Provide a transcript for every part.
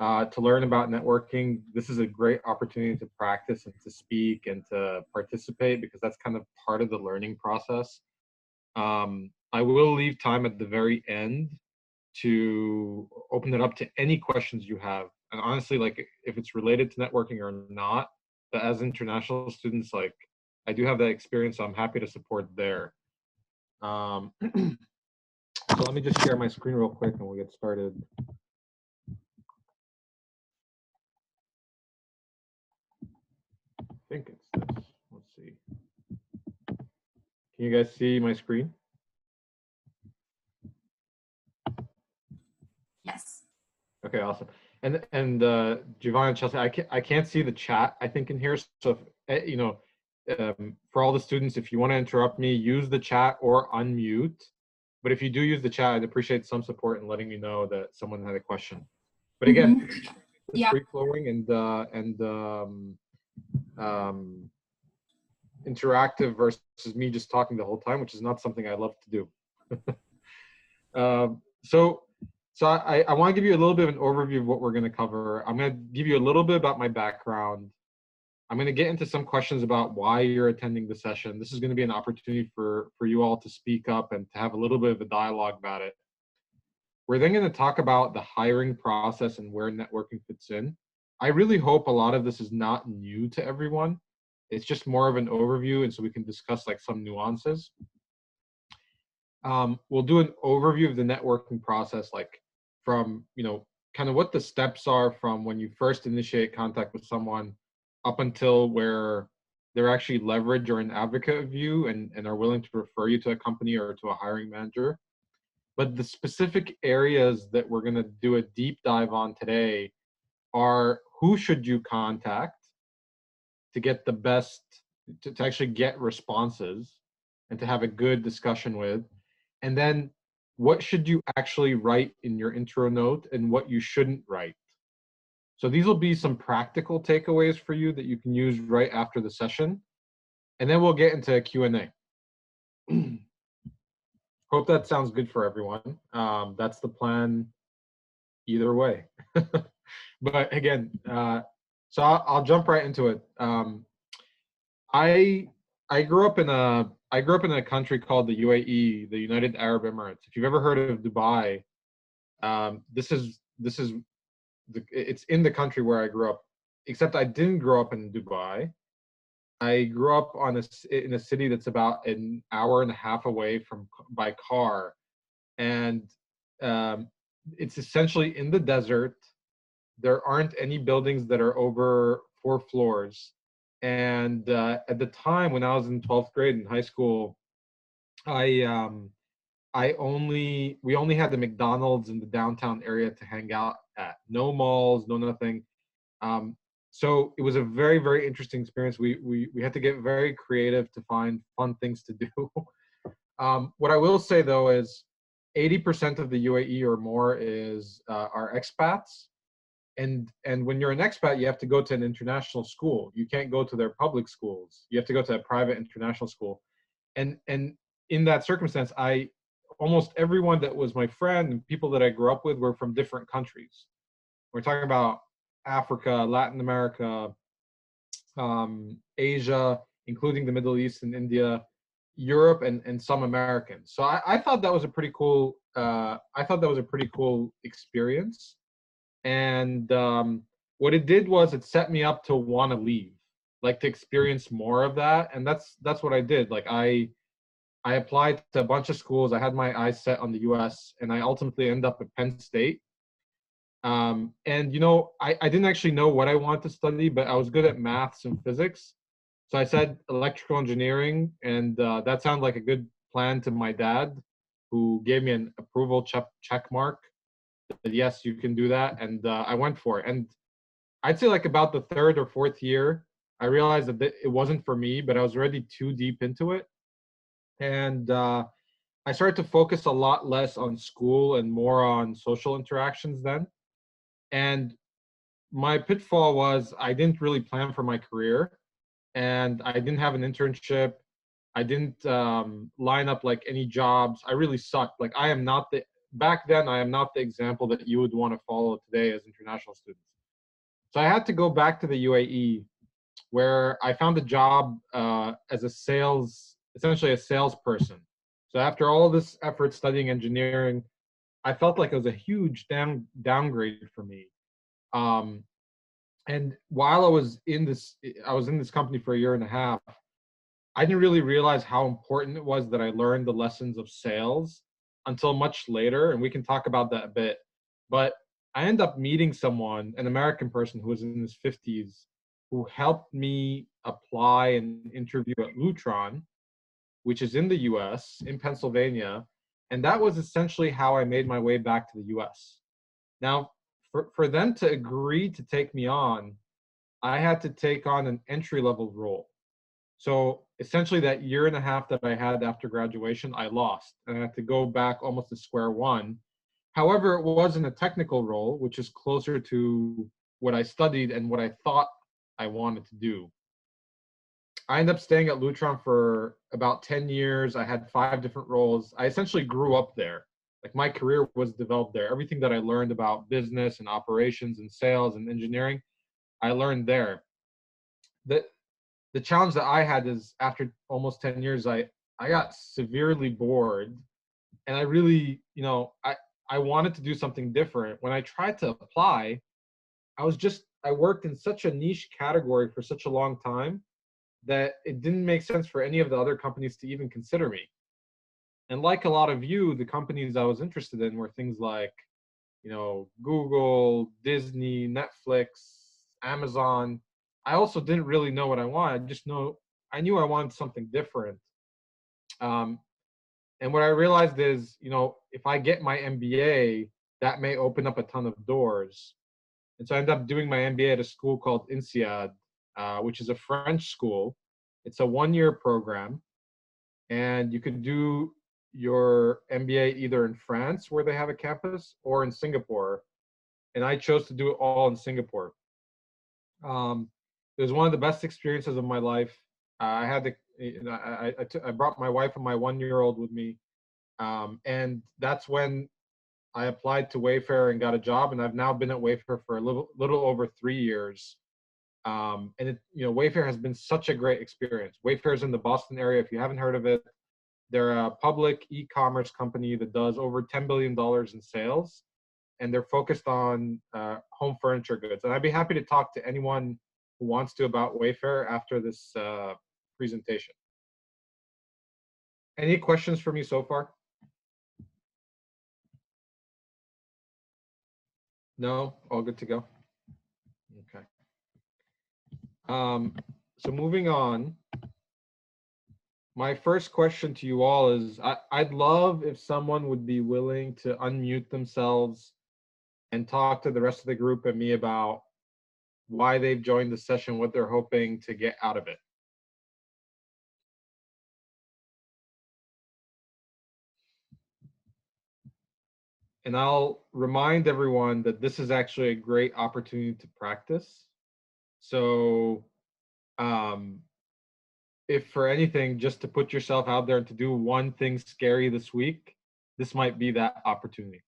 to learn about networking. This is a great opportunity to practice and to speak and to participate, because that's kind of part of the learning process. I will leave time at the very end to open it up to any questions you have. And honestly, like if it's related to networking or not, but as international students, like I do have that experience, so I'm happy to support there. So let me just share my screen real quick and we'll get started. I think it's this. Let's see. Can you guys see my screen? Yes. Okay, awesome. And Giovanna and Chelsea, I can't see the chat, I think, in here. So if, you know, for all the students, if you want to interrupt me, use the chat or unmute. But if you do use the chat, I'd appreciate some support in letting me know that someone had a question. But again, it's free flowing and interactive versus me just talking the whole time, which is not something I love to do. So I want to give you a little bit of an overview of what we're going to cover. I'm going to give you a little bit about my background. I'm going to get into some questions about why you're attending the session. This is going to be an opportunity for you all to speak up and to have a little bit of a dialogue about it. We're then going to talk about the hiring process and where networking fits in. I really hope a lot of this is not new to everyone. It's just more of an overview, and so we can discuss like some nuances. We'll do an overview of the networking process, like from, you know, kind of what the steps are from when you first initiate contact with someone up until where they're actually leverage or an advocate of you and are willing to refer you to a company or to a hiring manager. But the specific areas that we're going to do a deep dive on today are who should you contact to get the best, to actually get responses and to have a good discussion with. And then what should you actually write in your intro note and what you shouldn't write. So these will be some practical takeaways for you that you can use right after the session. And then we'll get into a Q&A. Hope that sounds good for everyone. That's the plan either way. But again, so I'll jump right into it. I grew up in a country called the UAE, the United Arab Emirates. If you've ever heard of Dubai, it's in the country where I grew up. Except I didn't grow up in Dubai. I grew up in a city that's about an hour and a half away by car, and it's essentially in the desert. There aren't any buildings that are over 4 floors. And at the time when I was in 12th grade in high school, we only had the McDonald's in the downtown area to hang out at. No malls, no nothing. So it was a very, very interesting experience. We had to get very creative to find fun things to do. What I will say though is 80% of the UAE or more are expats. And when you're an expat, you have to go to an international school. You can't go to their public schools. You have to go to a private international school. And in that circumstance, almost everyone that was my friend and people that I grew up with were from different countries. We're talking about Africa, Latin America, Asia, including the Middle East and India, Europe, and some Americans. So I thought that was a pretty cool. Experience. And what it did was it set me up to want to leave, like to experience more of that. And that's what I did. Like I applied to a bunch of schools. I had my eyes set on the US, and I ultimately ended up at Penn State. And you know, I didn't actually know what I wanted to study, but I was good at maths and physics. So I said electrical engineering, and that sounded like a good plan to my dad, who gave me an approval check mark. Yes, you can do that. And I went for it. And I'd say like about the 3rd or 4th year, I realized that it wasn't for me, but I was already too deep into it. And I started to focus a lot less on school and more on social interactions then. And my pitfall was I didn't really plan for my career, and I didn't have an internship. I didn't line up like any jobs. I really sucked. Like I am not back then, I am not the example that you would want to follow today as international students. So I had to go back to the UAE, where I found a job as a essentially a salesperson. So after all this effort studying engineering, I felt like it was a huge downgrade for me. Um, and while I was in this company for a year and a half. I didn't really realize how important it was that I learned the lessons of sales until much later, and we can talk about that a bit. But I ended up meeting someone, an American person who was in his 50s, who helped me apply and interview at Lutron, which is in the US, in Pennsylvania. And that was essentially how I made my way back to the US. Now, for them to agree to take me on, I had to take on an entry level role. So essentially, that year and a half that I had after graduation, I lost, and I had to go back almost to square one. However, it wasn't a technical role, which is closer to what I studied and what I thought I wanted to do. I ended up staying at Lutron for about 10 years. I had 5 different roles. I essentially grew up there. Like, my career was developed there. Everything that I learned about business and operations and sales and engineering, I learned there. The challenge that I had is, after almost 10 years, I got severely bored, and I really, I wanted to do something different. When I tried to apply, I worked in such a niche category for such a long time that it didn't make sense for any of the other companies to even consider me. And like a lot of you, the companies I was interested in were things like, Google, Disney, Netflix, Amazon. I also didn't really know what I wanted. I knew I wanted something different. Um, and what I realized is, if I get my MBA, that may open up a ton of doors. And so I ended up doing my MBA at a school called INSEAD, which is a French school. It's a 1-year program, and you could do your MBA either in France, where they have a campus, or in Singapore. And I chose to do it all in Singapore. It was one of the best experiences of my life. I had to, I brought my wife and my 1-year-old with me, and that's when I applied to Wayfair and got a job. And I've now been at Wayfair for a little over 3 years. And Wayfair has been such a great experience. Wayfair is in the Boston area. If you haven't heard of it, they're a public e-commerce company that does over $10 billion in sales, and they're focused on home furniture goods. And I'd be happy to talk to anyone who wants to about Wayfair after this presentation. Any questions for me so far? No? All good to go? Okay. So moving on, my first question to you all is, I'd love if someone would be willing to unmute themselves and talk to the rest of the group and me about why they've joined the session, what they're hoping to get out of it. And I'll remind everyone that this is actually a great opportunity to practice. So if for anything, just to put yourself out there and to do one thing scary this week, this might be that opportunity.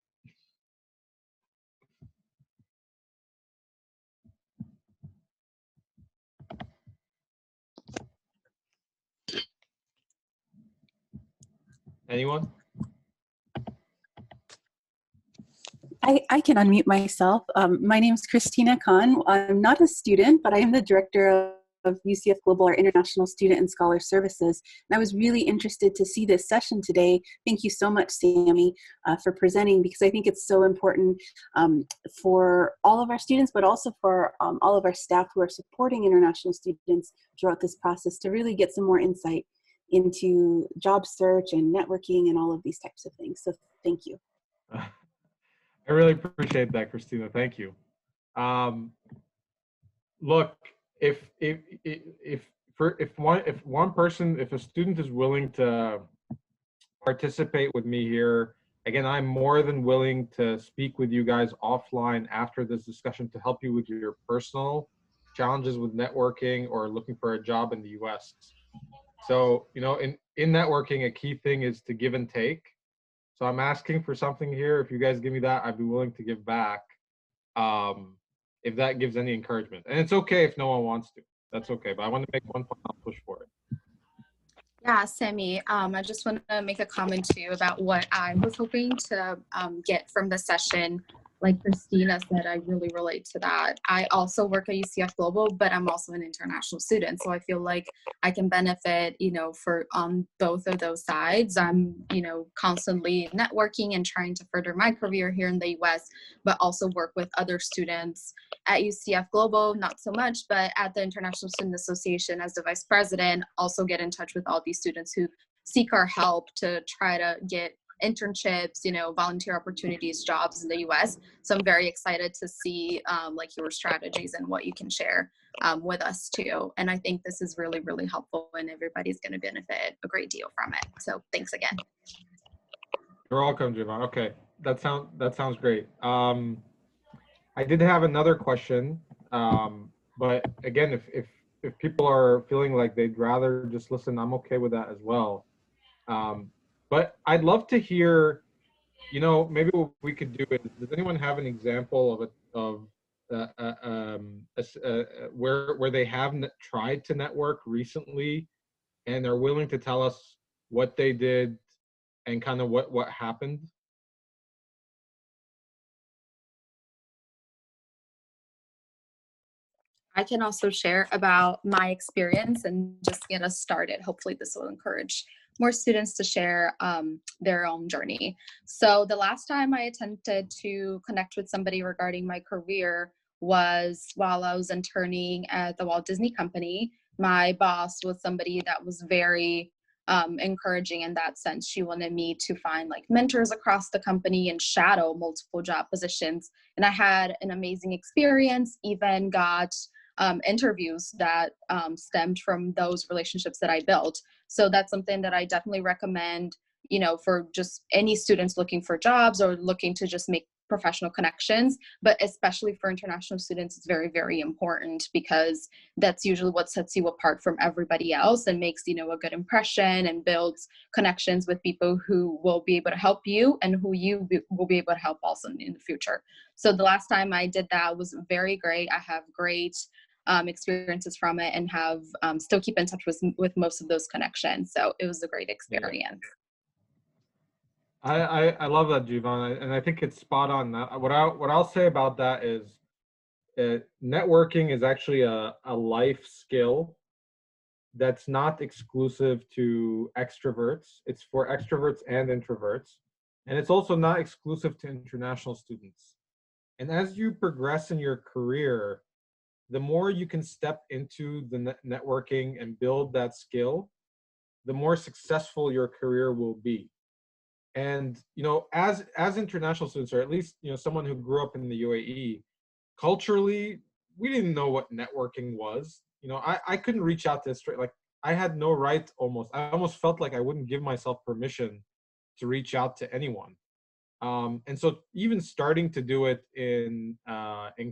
Anyone? I can unmute myself. My name is Christina Khan. I'm not a student, but I am the director of UCF Global, or International Student and Scholar Services. And I was really interested to see this session today. Thank you so much, Sammy, for presenting, because I think it's so important for all of our students, but also for all of our staff who are supporting international students throughout this process, to really get some more insight into job search and networking and all of these types of things. So thank you. I really appreciate that, Christina. Thank you. Look, if a student is willing to participate with me here, again, I'm more than willing to speak with you guys offline after this discussion to help you with your personal challenges with networking or looking for a job in the US. So, in networking, a key thing is to give and take. So I'm asking for something here. If you guys give me that, I'd be willing to give back. If that gives any encouragement. And it's okay if no one wants to. That's okay. But I want to make one point, I'll push for it. Yeah, Sammy, I just want to make a comment too about what I was hoping to get from the session. Like Christina said, I really relate to that. I also work at UCF Global, but I'm also an international student. So I feel like I can benefit, for on both of those sides. I'm, constantly networking and trying to further my career here in the US, but also work with other students at UCF Global, not so much, but at the International Student Association as the vice president, also get in touch with all these students who seek our help to try to get internships, volunteer opportunities, jobs in the US. So I'm very excited to see like your strategies and what you can share with us too. And I think this is really, really helpful and everybody's going to benefit a great deal from it. So thanks again. You're welcome, Javon. Okay, that sounds great. I did have another question, but again, if people are feeling like they'd rather just listen, I'm okay with that as well. But I'd love to hear, maybe what we could do is, does anyone have an example where they have tried to network recently and are willing to tell us what they did and kind of what happened? I can also share about my experience and just get us started. Hopefully this will encourage more students to share their own journey. So the last time I attempted to connect with somebody regarding my career was while I was interning at the Walt Disney Company. My boss was somebody that was very encouraging in that sense. She wanted me to find like mentors across the company and shadow multiple job positions. And I had an amazing experience, even got interviews that stemmed from those relationships that I built. So that's something that I definitely recommend, for just any students looking for jobs or looking to just make professional connections, but especially for international students, it's very, very important because that's usually what sets you apart from everybody else and makes, a good impression and builds connections with people who will be able to help you and who will be able to help also in the future. So the last time I did that was very great. I have great experiences from it and have still keep in touch with most of those connections. So it was a great experience. I love that, Jivan, and I think it's spot on. What I'll say about that is, networking is actually a life skill that's not exclusive to extroverts. It's for extroverts and introverts, and it's also not exclusive to international students. And as you progress in your career, the more you can step into the networking and build that skill, the more successful your career will be. And as international students, or at least someone who grew up in the UAE, culturally, we didn't know what networking was. I couldn't reach out to a straight, like I had no right almost. I almost felt like I wouldn't give myself permission to reach out to anyone. And so even starting to do it in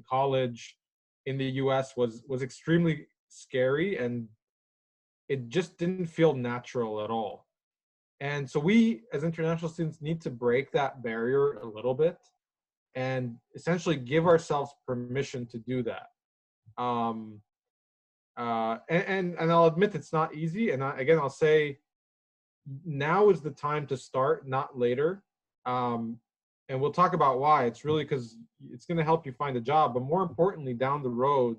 college in the US was extremely scary, and it just didn't feel natural at all. And so we as international students need to break that barrier a little bit and essentially give ourselves permission to do that. And I'll admit it's not easy. And again, I'll say now is the time to start, not later. And we'll talk about why. It's really because it's going to help you find a job, but more importantly, down the road,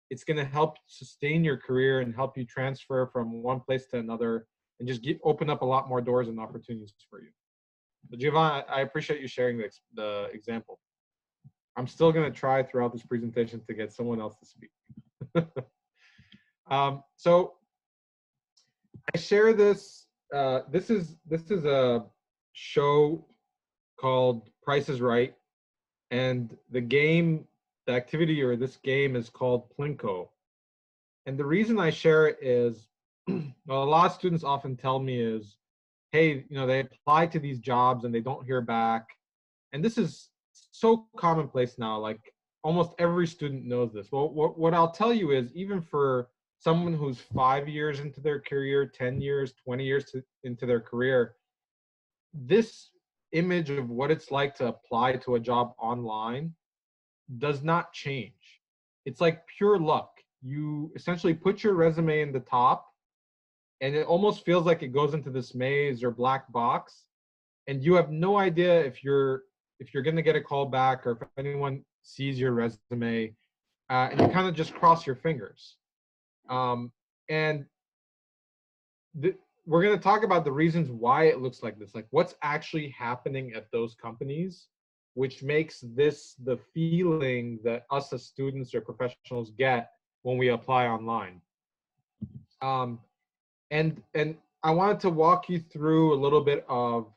it's going to help sustain your career and help you transfer from one place to another and just open up a lot more doors and opportunities for you. But Giovanni, I appreciate you sharing the example. I'm still going to try throughout this presentation to get someone else to speak. So I share this. This is a show called Price is Right, and the activity or this game is called Plinko. And the reason I share it is, well, a lot of students often tell me is, hey, they apply to these jobs and they don't hear back. And this is so commonplace now, like almost every student knows this. Well, what I'll tell you is, even for someone who's 5 years into their career, 10 years, 20 years into their career, this image of what it's like to apply to a job online does not change. It's like pure luck. You essentially put your resume in the top, and it almost feels like it goes into this maze or black box, and you have no idea if you're going to get a call back or if anyone sees your resume, and you kind of just cross your fingers. And we're going to talk about the reasons why it looks like this, like what's actually happening at those companies, which makes this the feeling that us as students or professionals get when we apply online. And I wanted to walk you through a little bit of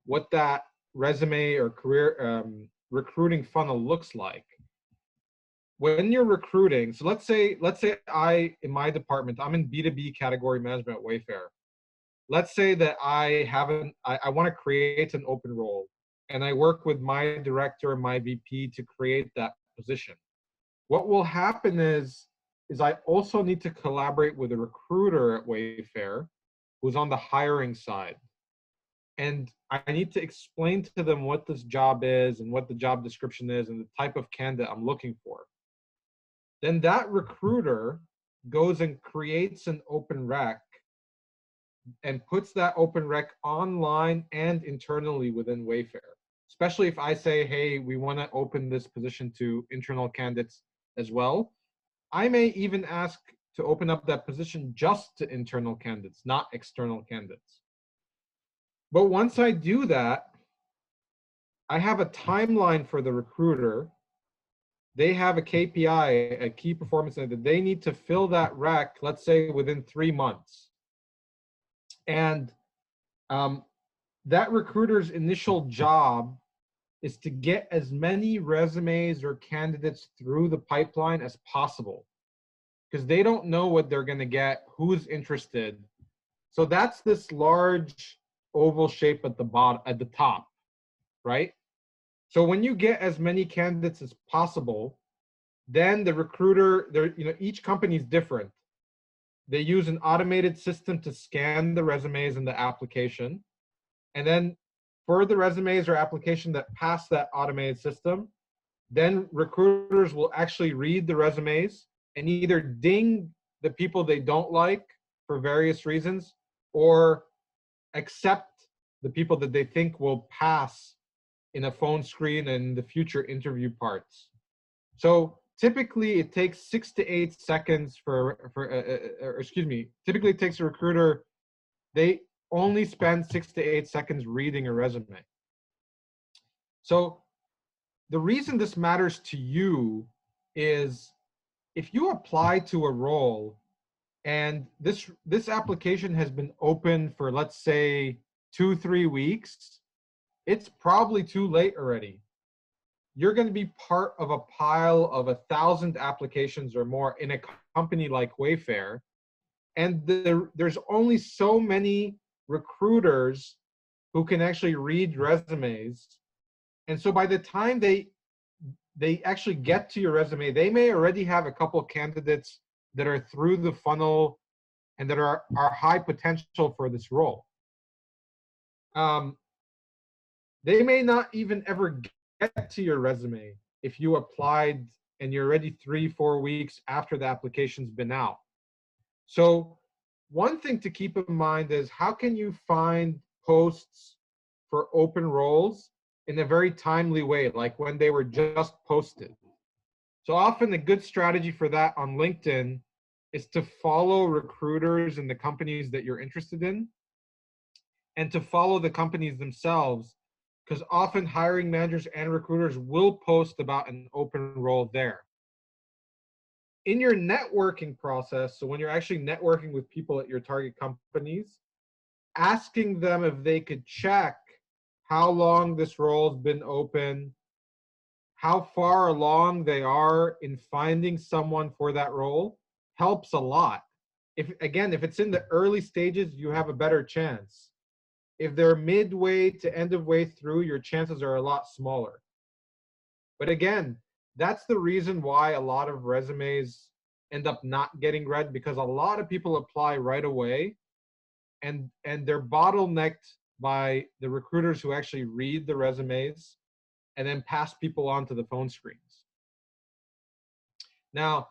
what that resume or career recruiting funnel looks like. When you're recruiting, so let's say in my department, I'm in B2B category management at Wayfair. Let's say that I want to create an open role, and I work with my director and my VP to create that position. What will happen is I also need to collaborate with a recruiter at Wayfair who's on the hiring side. And I need to explain to them what this job is and what the job description is and the type of candidate I'm looking for. Then that recruiter goes and creates an open rec and puts that open rec online and internally within Wayfair. Especially if I say, hey, we want to open this position to internal candidates as well. I may even ask to open up that position just to internal candidates, not external candidates. But once I do that, I have a timeline for the recruiter. They have a KPI, a key performance that they need to fill that rec, let's say within 3 months. And that recruiter's initial job is to get as many resumes or candidates through the pipeline as possible, because they don't know what they're going to get, who's interested. So that's this large oval shape at the bottom, at the top, right? So when you get as many candidates as possible, then the recruiter, each company is different. They use an automated system to scan the resumes in the application. And then for the resumes or application that pass that automated system, then recruiters will actually read the resumes and either ding the people they don't like for various reasons, or accept the people that they think will pass in a phone screen and the future interview parts. So typically it takes 6 to 8 seconds typically it takes a recruiter, they only spend 6 to 8 seconds reading a resume. So the reason this matters to you is if you apply to a role and this application has been open for, let's say, 2-3 weeks, it's probably too late already. You're going to be part of a pile of 1,000 applications or more in a company like Wayfair, and there's only so many recruiters who can actually read resumes. And so by the time they actually get to your resume, they may already have a couple of candidates that are through the funnel and that are high potential for this role. They may not even ever get to your resume if you applied and you're already 3-4 weeks after the application's been out. So one thing to keep in mind is, how can you find posts for open roles in a very timely way, like when they were just posted? So often a good strategy for that on LinkedIn is to follow recruiters in the companies that you're interested in, and to follow the companies themselves, because often hiring managers and recruiters will post about an open role there. In your networking process, so when you're actually networking with people at your target companies, asking them if they could check how long this role's been open, how far along they are in finding someone for that role, helps a lot. If it's in the early stages, you have a better chance. If they're midway to end of way through, your chances are a lot smaller. But again, that's the reason why a lot of resumes end up not getting read, because a lot of people apply right away, and they're bottlenecked by the recruiters who actually read the resumes and then pass people on to the phone screens. Now,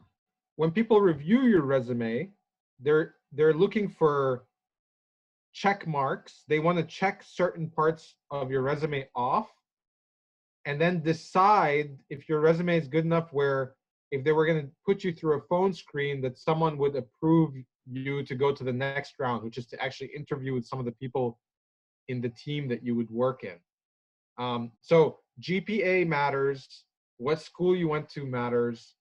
when people review your resume, they're looking for check marks. They want to check certain parts of your resume off and then decide if your resume is good enough where if they were going to put you through a phone screen that someone would approve you to go to the next round, which is to actually interview with some of the people in the team that you would work in. So GPA matters, what school you went to matters,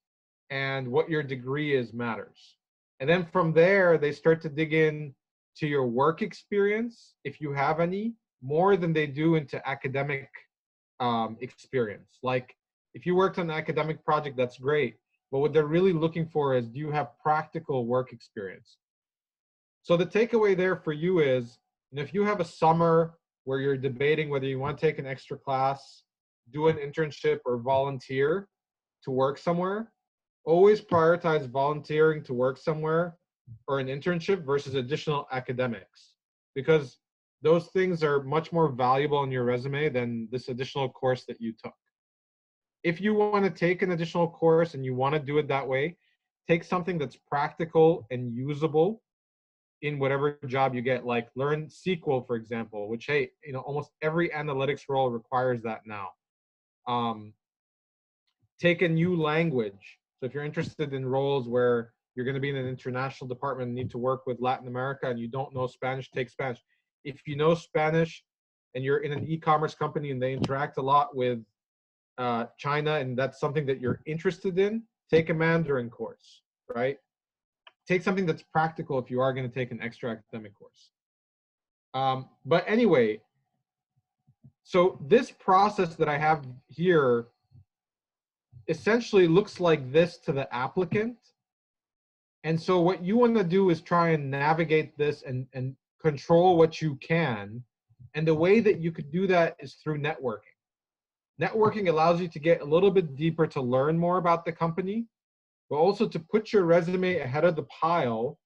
and what your degree is matters. And then from there, they start to dig in to your work experience, if you have any, more than they do into academic experience. Like if you worked on an academic project, that's great. But what they're really looking for is, do you have practical work experience? So the takeaway there for you is, if you have a summer where you're debating whether you want to take an extra class, do an internship, or volunteer to work somewhere, always prioritize volunteering to work somewhere or an internship versus additional academics, because those things are much more valuable in your resume than this additional course that you took. If you want to take an additional course and you want to do it that way, take something that's practical and usable in whatever job you get, like learn SQL, for example, which, hey, almost every analytics role requires that now. Take a new language. So if you're interested in roles where you're going to be in an international department and need to work with Latin America and you don't know Spanish, take Spanish. If you know Spanish and you're in an e-commerce company and they interact a lot with China and that's something that you're interested in, take a Mandarin course, right? Take something that's practical if you are going to take an extra academic course. But anyway, so this process that I have here essentially looks like this to the applicant. And so what you want to do is try and navigate this and control what you can. And the way that you could do that is through networking. Networking allows you to get a little bit deeper to learn more about the company, but also to put your resume ahead of the pile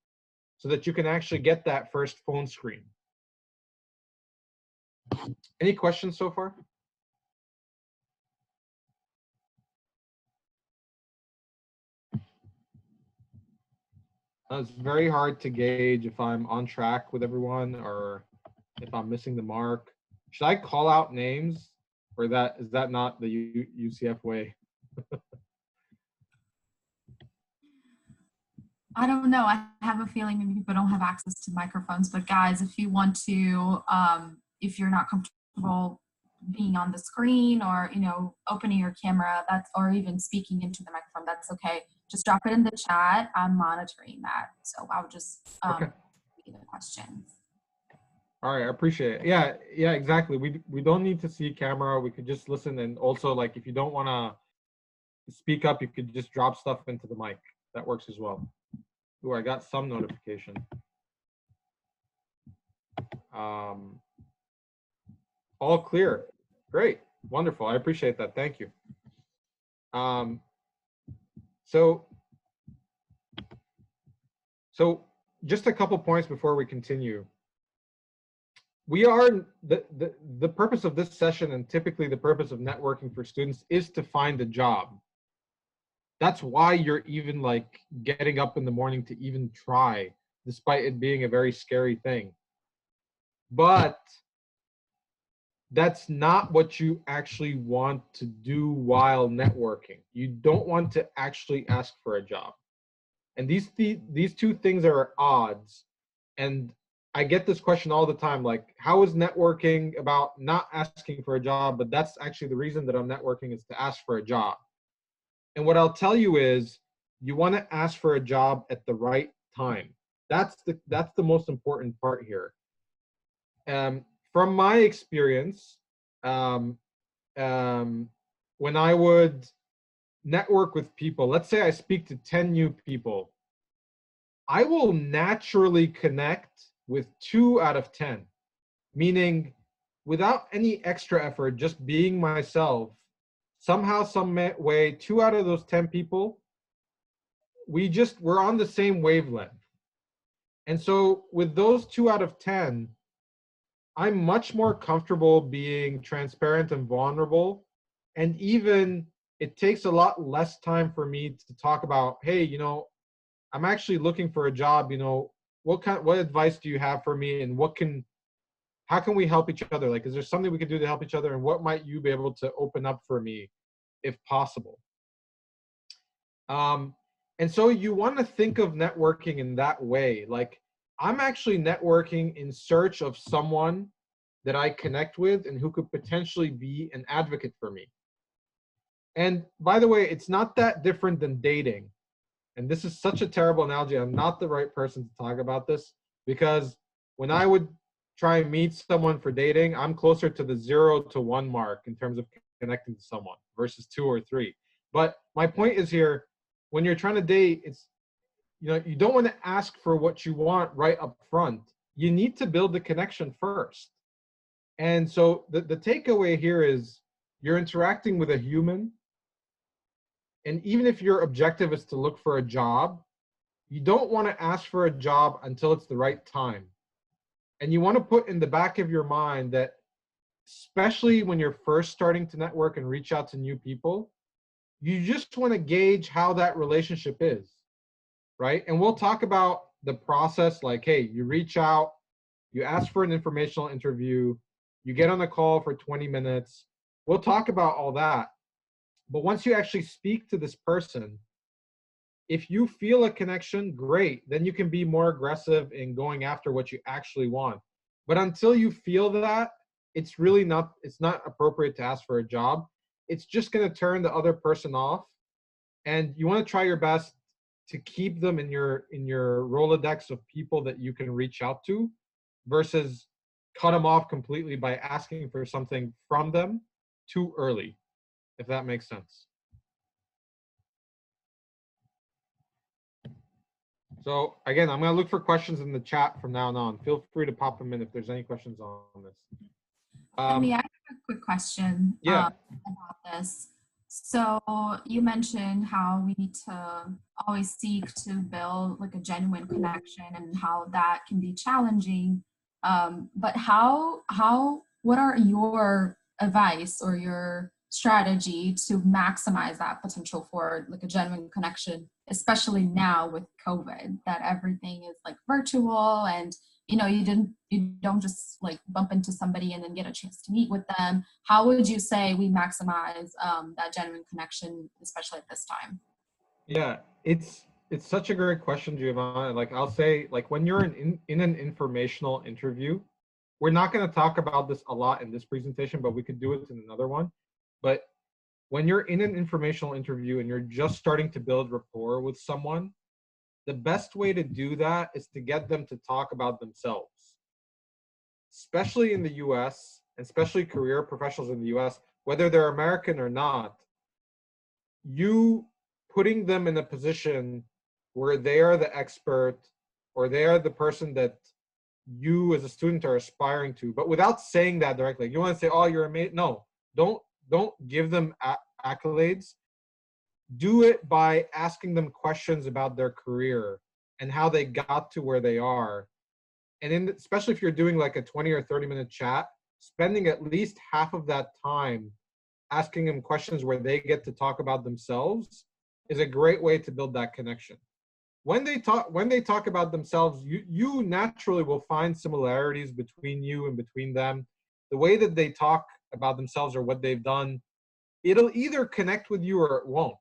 so that you can actually get that first phone screen. Any questions so far? It's very hard to gauge if I'm on track with everyone or if I'm missing the mark. Should I call out names, or is that not the UCF way? I don't know. I have a feeling maybe people don't have access to microphones, but guys, if you want to, if you're not comfortable being on the screen or, opening your camera, or even speaking into the microphone, that's okay. Just drop it in the chat. I'm monitoring that. So I'll just read the questions. All right, I appreciate it. Yeah, exactly. We don't need to see camera. We could just listen, and also, like, if you don't want to speak up, you could just drop stuff into the mic. That works as well. Ooh, I got some notification. All clear. Great. Wonderful. I appreciate that. Thank you. So just a couple points before we continue. We are, the purpose of this session, and typically the purpose of networking for students, is to find a job. That's why you're even like getting up in the morning to even try, despite it being a very scary thing. But that's not what you actually want to do while networking. You don't want to actually ask for a job. And these two things are at odds. And I get this question all the time, like, how is networking about not asking for a job? But that's actually the reason that I'm networking, is to ask for a job. And what I'll tell you is, you want to ask for a job at the right time. That's the most important part here. From my experience, when I would network with people, let's say I speak to 10 new people, I will naturally connect with 2 out of 10, meaning without any extra effort, just being myself, somehow, some way, 2 out of those 10 people, we're on the same wavelength. And so with those 2 out of 10, I'm much more comfortable being transparent and vulnerable. And even it takes a lot less time for me to talk about, hey, you know, I'm actually looking for a job, you know, what advice do you have for me, and how can we help each other? Like, is there something we could do to help each other, and what might you be able to open up for me if possible? And so you want to think of networking in that way. Like, I'm actually networking in search of someone that I connect with and who could potentially be an advocate for me. And by the way, it's not that different than dating. And this is such a terrible analogy. I'm not the right person to talk about this, because when I would try and meet someone for dating, I'm closer to the 0 to 1 mark in terms of connecting to someone versus 2 or 3. But my point is here, when you're trying to date, it's, you know, you don't want to ask for what you want right up front. You need to build the connection first. And so the takeaway here is you're interacting with a human. And even if your objective is to look for a job, you don't want to ask for a job until it's the right time. And you want to put in the back of your mind that, especially when you're first starting to network and reach out to new people, you just want to gauge how that relationship is, right? And we'll talk about the process, like, hey, you reach out, you ask for an informational interview, you get on a call for 20 minutes. We'll talk about all that. But once you actually speak to this person, if you feel a connection, great. Then you can be more aggressive in going after what you actually want. But until you feel that, it's not appropriate to ask for a job. It's just going to turn the other person off. And you want to try your best to keep them in your Rolodex of people that you can reach out to, versus cut them off completely by asking for something from them too early, if that makes sense. So again, I'm going to look for questions in the chat from now on. Feel free to pop them in if there's any questions on this. I have a quick question about this. So you mentioned how we need to always seek to build like a genuine connection, and how that can be challenging. But what are your advice or your strategy to maximize that potential for like a genuine connection, especially now with COVID, that everything is like virtual, and you know, you don't just like bump into somebody and then get a chance to meet with them. How would you say we maximize that genuine connection, especially at this time? Yeah, it's such a great question, Giovanna. Like, I'll say, like, when you're in an informational interview, we're not going to talk about this a lot in this presentation, but we could do it in another one. But when you're in an informational interview and you're just starting to build rapport with someone, the best way to do that is to get them to talk about themselves. Especially in the US, especially career professionals in the US, whether they're American or not, you putting them in a position where they are the expert, or they are the person that you as a student are aspiring to, but without saying that directly. You want to say, oh, you're amazing. No, don't give them accolades. Do it by asking them questions about their career and how they got to where they are. And especially if you're doing like a 20 or 30-minute chat, spending at least half of that time asking them questions where they get to talk about themselves is a great way to build that connection. When they talk about themselves, you naturally will find similarities between you and between them. The way that they talk about themselves or what they've done, it'll either connect with you or it won't.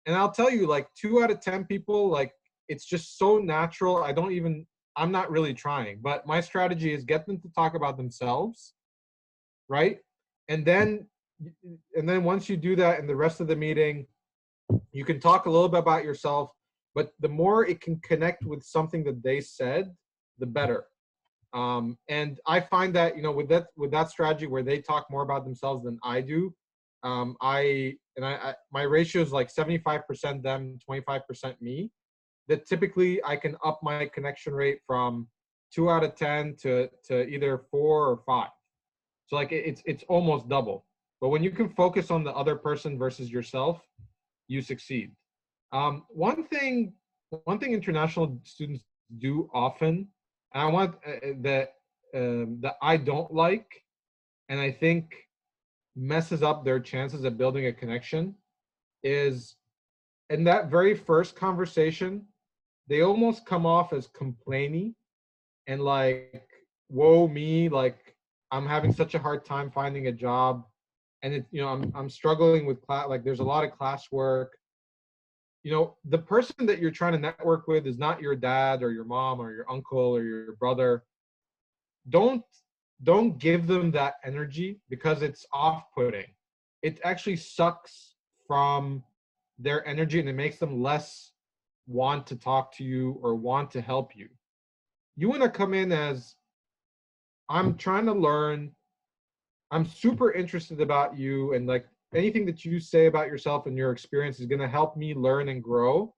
And I'll tell you, like 2 out of 10 people, like, it's just so natural. I'm not really trying, but my strategy is get them to talk about themselves, right? And then once you do that in the rest of the meeting, you can talk a little bit about yourself, but the more it can connect with something that they said, the better. And I find that, you know, with that strategy where they talk more about themselves than I do, my ratio is like 75% them, 25% me. That typically I can up my connection rate from 2 out of 10 to either 4 or 5. So like it's almost double. But when you can focus on the other person versus yourself, you succeed. One thing international students do often, and I want that that I don't like, and I think messes up their chances of building a connection, is in that very first conversation, they almost come off as complainy and like, woe me, like I'm having such a hard time finding a job, and it, you know, I'm struggling with class, like there's a lot of classwork. You know, the person that you're trying to network with is not your dad or your mom or your uncle or your brother. Don't give them that energy, because it's off-putting. It actually sucks from their energy, and it makes them less want to talk to you or want to help you. You want to come in as, I'm trying to learn, I'm super interested about you, and like anything that you say about yourself and your experience is going to help me learn and grow,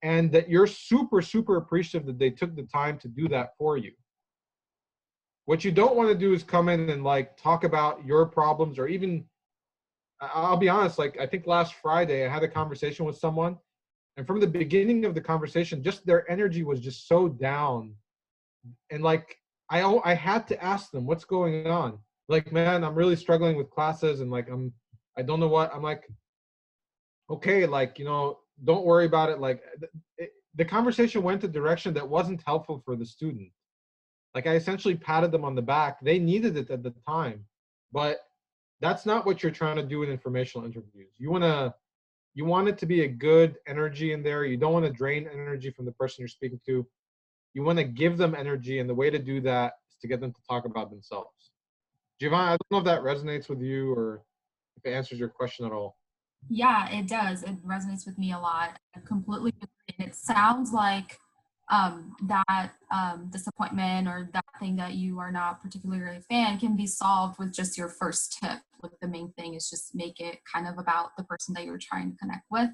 and that you're super, super appreciative that they took the time to do that for you. What you don't want to do is come in and like talk about your problems, or even, I'll be honest, like I think last Friday I had a conversation with someone, and from the beginning of the conversation, just their energy was just so down. And like, I had to ask them, what's going on? Like, man, I'm really struggling with classes, and like, I don't know what. I'm like, okay, like, you know, don't worry about it. Like, the conversation went a direction that wasn't helpful for the student. Like, I essentially patted them on the back. They needed it at the time, but that's not what you're trying to do in informational interviews. You want it to be a good energy in there. You don't want to drain energy from the person you're speaking to. You want to give them energy, and the way to do that is to get them to talk about themselves. Giovanni, I don't know if that resonates with you or if it answers your question at all. Yeah, it does. It resonates with me a lot. I completely agree. And it sounds like that disappointment or that thing that you are not particularly a fan can be solved with just your first tip. Like the main thing is just make it kind of about the person that you're trying to connect with,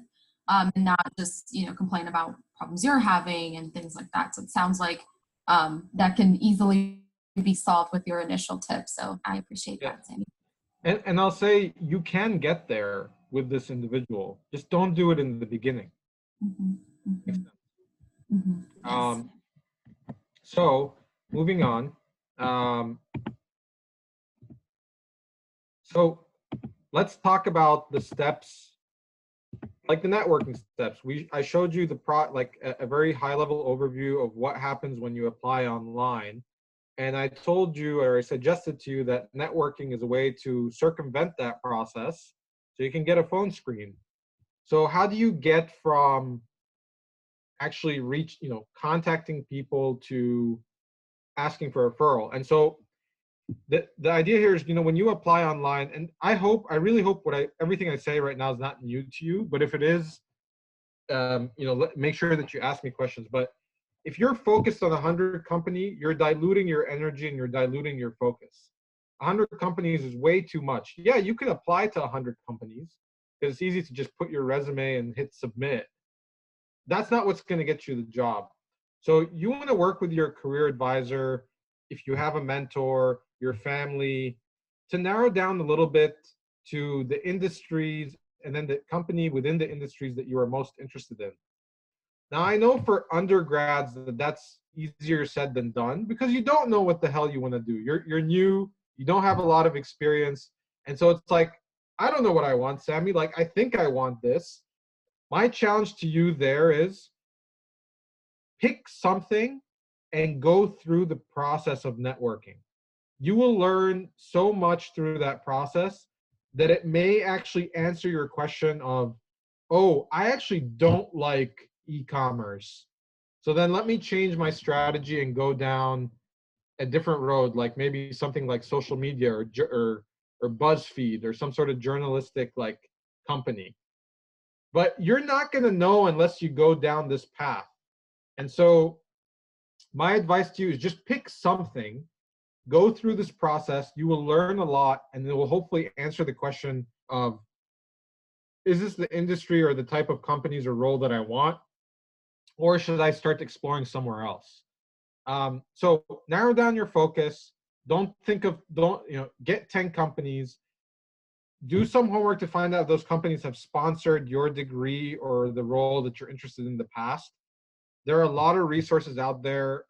and not just, you know, complain about problems you're having and things like that. So it sounds like that can easily be solved with your initial tip. So I appreciate that, Sammy. And I'll say you can get there with this individual. Just don't do it in the beginning. Mm-hmm, mm-hmm, mm-hmm. Yes. So moving on. So let's talk about the steps, like the networking steps. I showed you like a very high level overview of what happens when you apply online. And I told you, or I suggested to you, that networking is a way to circumvent that process so you can get a phone screen. So how do you get from actually contacting people to asking for a referral? And so the idea here is, when you apply online, and I really hope everything I say right now is not new to you, but if it is, make sure that you ask me questions. But if you're focused on 100 company, you're diluting your energy and you're diluting your focus. 100 companies is way too much. Yeah, you can apply to 100 companies because it's easy to just put your resume and hit submit. That's not what's going to get you the job. So you want to work with your career advisor, if you have a mentor, your family, to narrow down a little bit to the industries and then the company within the industries that you are most interested in. Now, I know for undergrads that's easier said than done because you don't know what the hell you want to do. You're new, you don't have a lot of experience. And so it's like, I don't know what I want, Sammy. Like, I think I want this. My challenge to you there is pick something and go through the process of networking. You will learn so much through that process that it may actually answer your question of, oh, I actually don't like e-commerce. So then let me change my strategy and go down a different road, like maybe something like social media or BuzzFeed or some sort of journalistic like company. But you're not going to know unless you go down this path. And so my advice to you is just pick something, go through this process. You will learn a lot, and it will hopefully answer the question of, is this the industry or the type of companies or role that I want? Or should I start exploring somewhere else? So narrow down your focus. Get 10 companies. Do some homework to find out if those companies have sponsored your degree or the role that you're interested in the past. There are a lot of resources out there.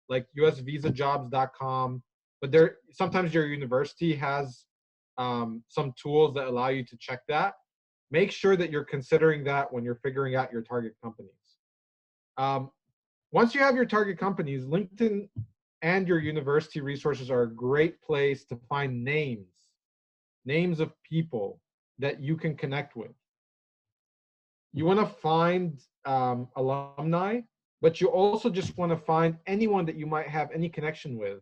like usvisajobs.com, but there sometimes your university has some tools that allow you to check that. Make sure that you're considering that when you're figuring out your target companies. Once you have your target companies, LinkedIn and your university resources are a great place to find names of people that you can connect with. You want to find alumni, but you also just want to find anyone that you might have any connection with.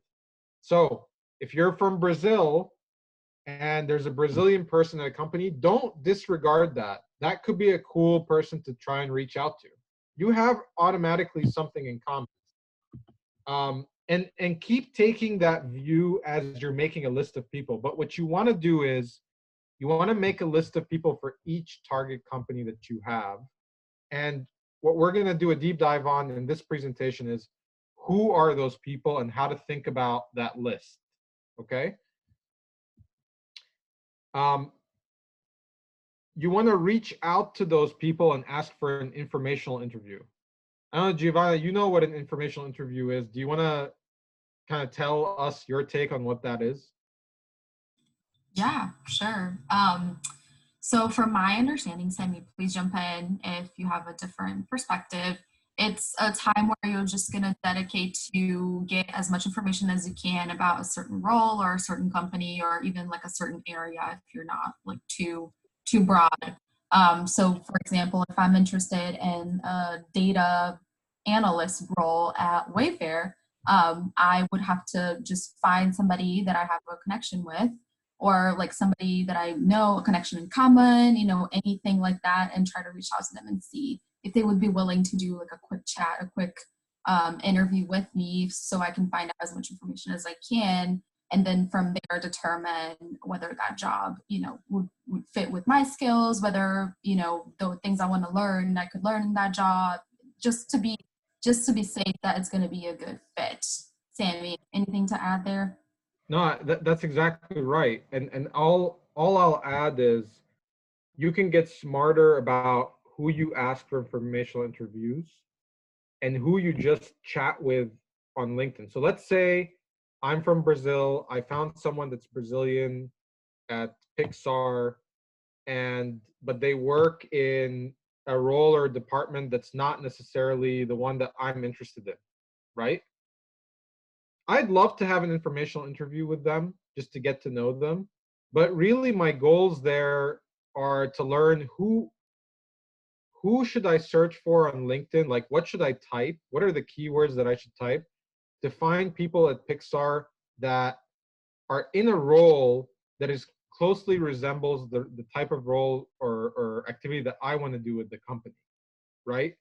So if you're from Brazil and there's a Brazilian person at a company, don't disregard that. That could be a cool person to try and reach out to. You have automatically something in common. And keep taking that view as you're making a list of people. But what you want to do is you want to make a list of people for each target company that you have. And what we're going to do a deep dive on in this presentation is who are those people and how to think about that list. Okay? You want to reach out to those people and ask for an informational interview. I don't know, Giovanna, you know what an informational interview is. Do you want to kind of tell us your take on what that is? Yeah, sure. So from my understanding, Sammy, please jump in if you have a different perspective. It's a time where you're just going to dedicate to get as much information as you can about a certain role or a certain company or even like a certain area if you're not like too broad. So for example, if I'm interested in a data analyst role at Wayfair, I would have to just find somebody that I have a connection with, or like somebody that I know, a connection in common, you know, anything like that, and try to reach out to them and see if they would be willing to do like a quick chat, a quick interview with me so I can find out as much information as I can. And then from there, determine whether that job, you know, would fit with my skills, whether, you know, the things I want to learn, I could learn in that job, just to be safe that it's going to be a good fit. Sammy, anything to add there? No, that's exactly right. And all I'll add is you can get smarter about who you ask for informational interviews and who you just chat with on LinkedIn. So let's say I'm from Brazil. I found someone that's Brazilian at Pixar, but they work in a role or department that's not necessarily the one that I'm interested in, right? I'd love to have an informational interview with them just to get to know them. But really my goals there are to learn who should I search for on LinkedIn? Like what should I type? What are the keywords that I should type to find people at Pixar that are in a role that is closely resembles the type of role or activity that I want to do with the company, right?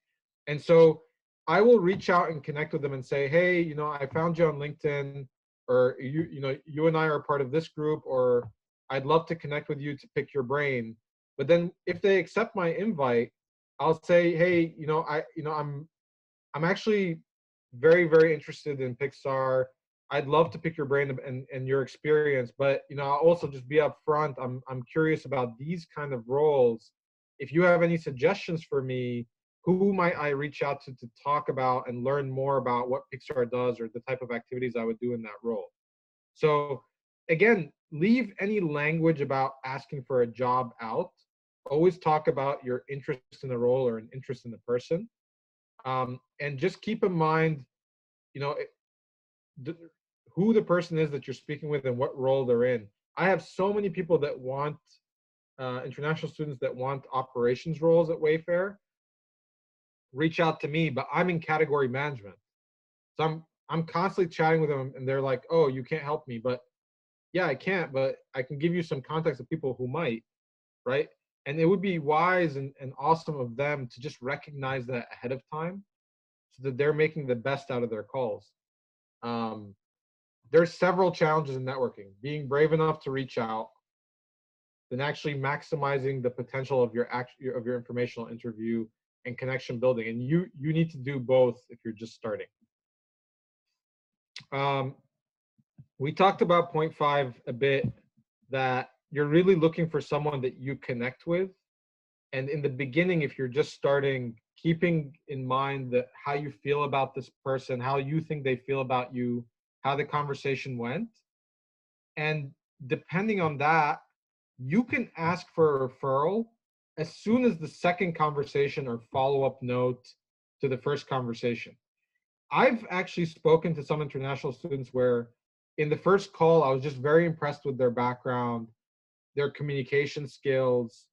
And so I will reach out and connect with them and say, hey, you know, I found you on LinkedIn, or you and I are part of this group, or I'd love to connect with you to pick your brain. But then if they accept my invite, I'll say, hey, I'm actually very, very interested in Pixar. I'd love to pick your brain and your experience, but I'll also just be upfront. I'm curious about these kind of roles. If you have any suggestions for me, who might I reach out to talk about and learn more about what Pixar does or the type of activities I would do in that role? So again, leave any language about asking for a job out. Always talk about your interest in the role or an interest in the person. And just keep in mind, who the person is that you're speaking with and what role they're in. I have so many people that want international students that want operations roles at Wayfair reach out to me, but I'm in category management. So I'm constantly chatting with them and they're like, oh, you can't help me. But yeah, I can't, but I can give you some context of people who might, right? And it would be wise and awesome of them to just recognize that ahead of time so that they're making the best out of their calls. There's several challenges in networking. Being brave enough to reach out, then actually maximizing the potential of your informational interview and connection building. And you need to do both if you're just starting. We talked about point 5 a bit, that you're really looking for someone that you connect with. And in the beginning, if you're just starting, keeping in mind that how you feel about this person, how you think they feel about you, how the conversation went. And depending on that, you can ask for a referral as soon as the second conversation or follow-up note to the first conversation. I've actually spoken to some international students where in the first call, I was just very impressed with their background, their communication skills,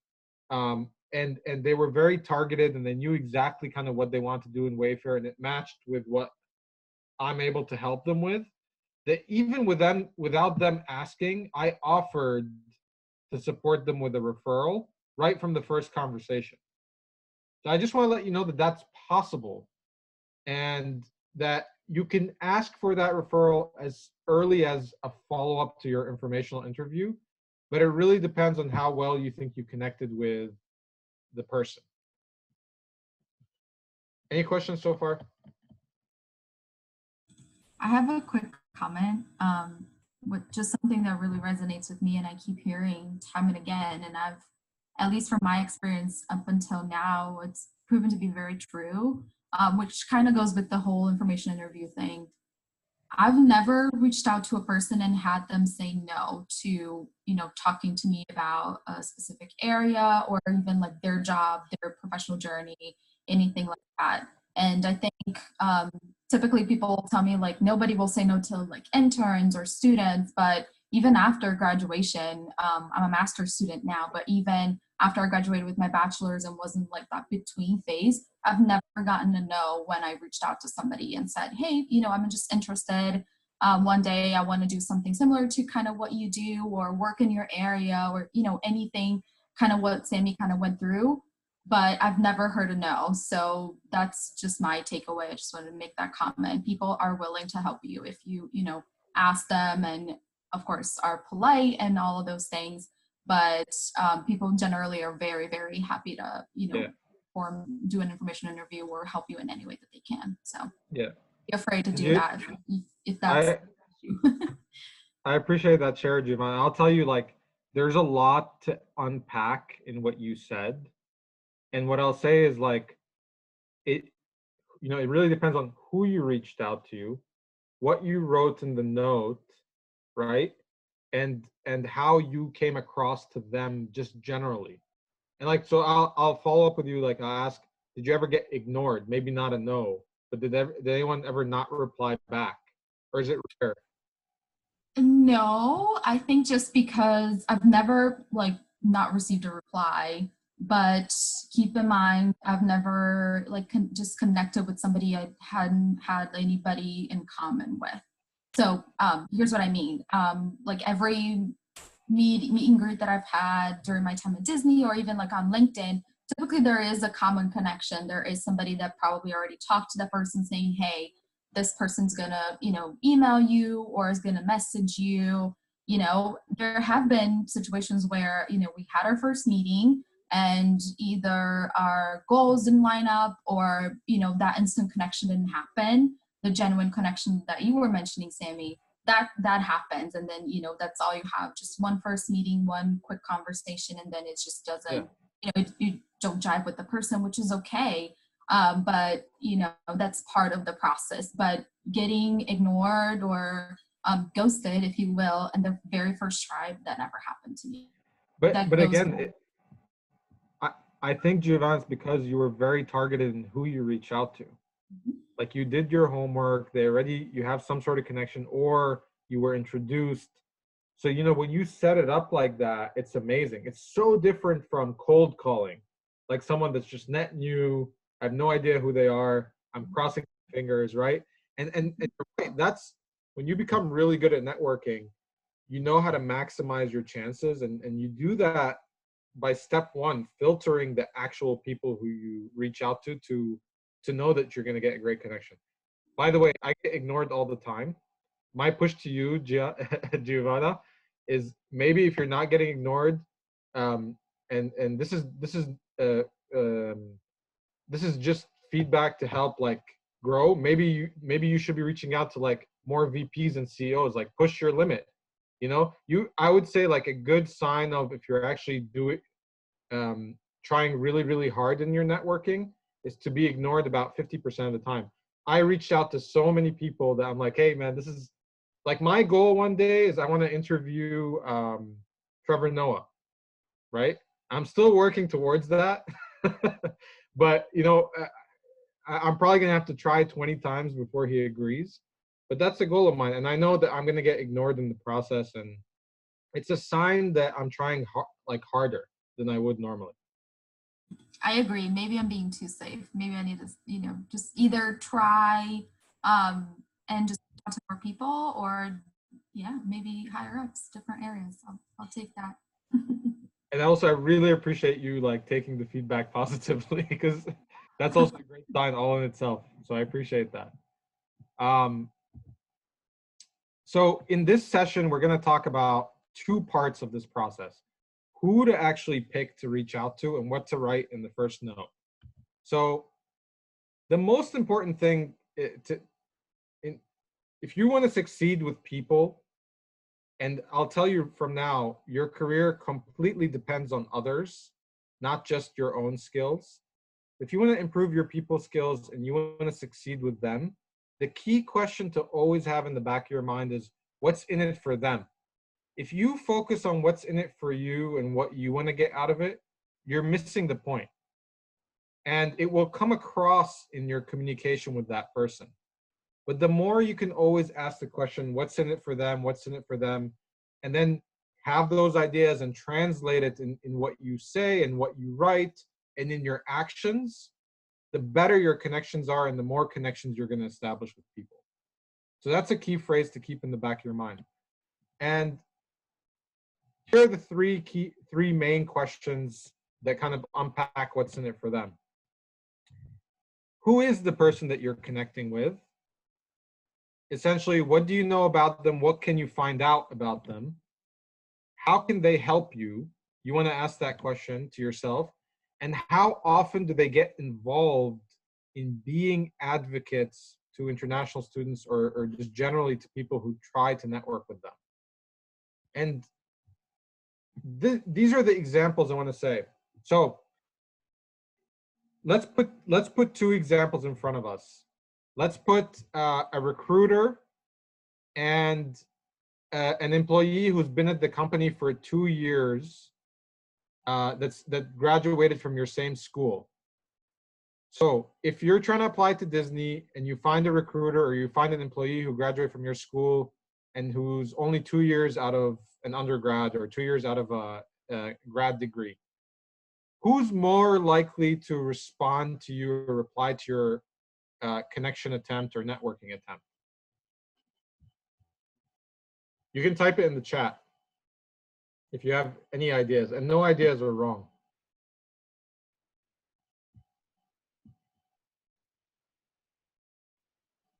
and they were very targeted, and they knew exactly kind of what they wanted to do in Wayfair, and it matched with what I'm able to help them with. That even with them, without them asking, I offered to support them with a referral right from the first conversation. So I just want to let you know that that's possible, and that you can ask for that referral as early as a follow-up to your informational interview, but it really depends on how well you think you connected with the person. Any questions so far? I have a quick comment with just something that really resonates with me and I keep hearing time and again, and I've, at least from my experience up until now, it's proven to be very true, which kind of goes with the whole information interview thing. I've never reached out to a person and had them say no to, you know, talking to me about a specific area or even like their job, their professional journey, anything like that. And I think typically people will tell me like nobody will say no to like interns or students, but even after graduation, I'm a master's student now, but even after I graduated with my bachelor's and wasn't like that between phase, I've never gotten a no when I reached out to somebody and said, hey, you know, I'm just interested. One day I want to do something similar to kind of what you do or work in your area or, you know, anything kind of what Sammy kind of went through, but I've never heard a no. So that's just my takeaway. I just wanted to make that comment. People are willing to help you if you, you know, ask them and of course are polite and all of those things. But people generally are very, very happy to, you know, do an information interview or help you in any way that they can. So Yeah, be afraid to do that if that's an issue. I appreciate that share, Giovanna. I'll tell you, like, there's a lot to unpack in what you said. And what I'll say is like, it, you know, it really depends on who you reached out to, what you wrote in the note, right? And how you came across to them just generally. And like, so I'll follow up with you. Like, I'll ask, did you ever get ignored? Maybe not a no, but did anyone ever not reply back, or is it rare? No, I think just because I've never like not received a reply, but keep in mind I've never like just connected with somebody I hadn't had anybody in common with. So here's what I mean. Like every meet and greet that I've had during my time at Disney or even like on LinkedIn, typically there is a common connection. There is somebody that probably already talked to that person saying, hey, this person's gonna, you know, email you or is gonna message you. You know, there have been situations where, you know, we had our first meeting and either our goals didn't line up or, you know, that instant connection didn't happen. The genuine connection that you were mentioning, Sammy, that happens. And then, you know, that's all you have, just one first meeting, one quick conversation, and then it just doesn't, you know, you don't jive with the person, which is okay. But, you know, that's part of the process. But getting ignored or ghosted, if you will, in the very first try, that never happened to me. But again, I think, Giovanna, it's because you were very targeted in who you reach out to. Mm-hmm. Like you did your homework, you have some sort of connection, or you were introduced. So, you know, when you set it up like that, it's amazing. It's so different from cold calling, like someone that's just net new. I have no idea who they are. I'm crossing fingers, right? And that's when you become really good at networking, you know how to maximize your chances. And you do that by step one, filtering the actual people who you reach out to know that you're going to get a great connection. By the way, I get ignored all the time. My push to you, Giovanna, is maybe if you're not getting ignored, and this is just feedback to help like grow. Maybe you should be reaching out to like more VPs and CEOs. Like push your limit. You know, I would say like a good sign of if you're actually trying really, really hard in your networking is to be ignored about 50% of the time. I reached out to so many people that I'm like, hey man, this is like my goal one day is I want to interview Trevor Noah, right? I'm still working towards that. But you know, I'm probably gonna have to try 20 times before he agrees. But that's a goal of mine, and I know that I'm gonna get ignored in the process, and it's a sign that I'm trying harder than I would normally. I agree. Maybe I'm being too safe. Maybe I need to, you know, just either try and just talk to more people, or yeah, maybe higher ups, different areas. I'll take that. And also, I really appreciate you like taking the feedback positively, because that's also a great sign all in itself. So I appreciate that. So in this session, we're going to talk about two parts of this process: who to actually pick to reach out to and what to write in the first note. So the most important thing if you want to succeed with people, and I'll tell you from now, your career completely depends on others, not just your own skills. If you want to improve your people skills and you want to succeed with them, the key question to always have in the back of your mind is, what's in it for them? If you focus on what's in it for you and what you want to get out of it, you're missing the point. And it will come across in your communication with that person. But the more you can always ask the question, what's in it for them? What's in it for them? And then have those ideas and translate it in what you say and what you write and in your actions, the better your connections are and the more connections you're going to establish with people. So that's a key phrase to keep in the back of your mind. And here are the three main questions that kind of unpack what's in it for them. Who is the person that you're connecting with? Essentially, what do you know about them? What can you find out about them? How can they help you? You want to ask that question to yourself. And how often do they get involved in being advocates to international students or just generally to people who try to network with them? And these are the examples I want to say. So let's put two examples in front of us. Let's put a recruiter and an employee who's been at the company for 2 years that graduated from your same school. So if you're trying to apply to Disney and you find a recruiter or you find an employee who graduated from your school and who's only 2 years out of an undergrad or 2 years out of a grad degree, who's more likely to respond to you or reply to your connection attempt or networking attempt? You can type it in the chat if you have any ideas, and no ideas are wrong.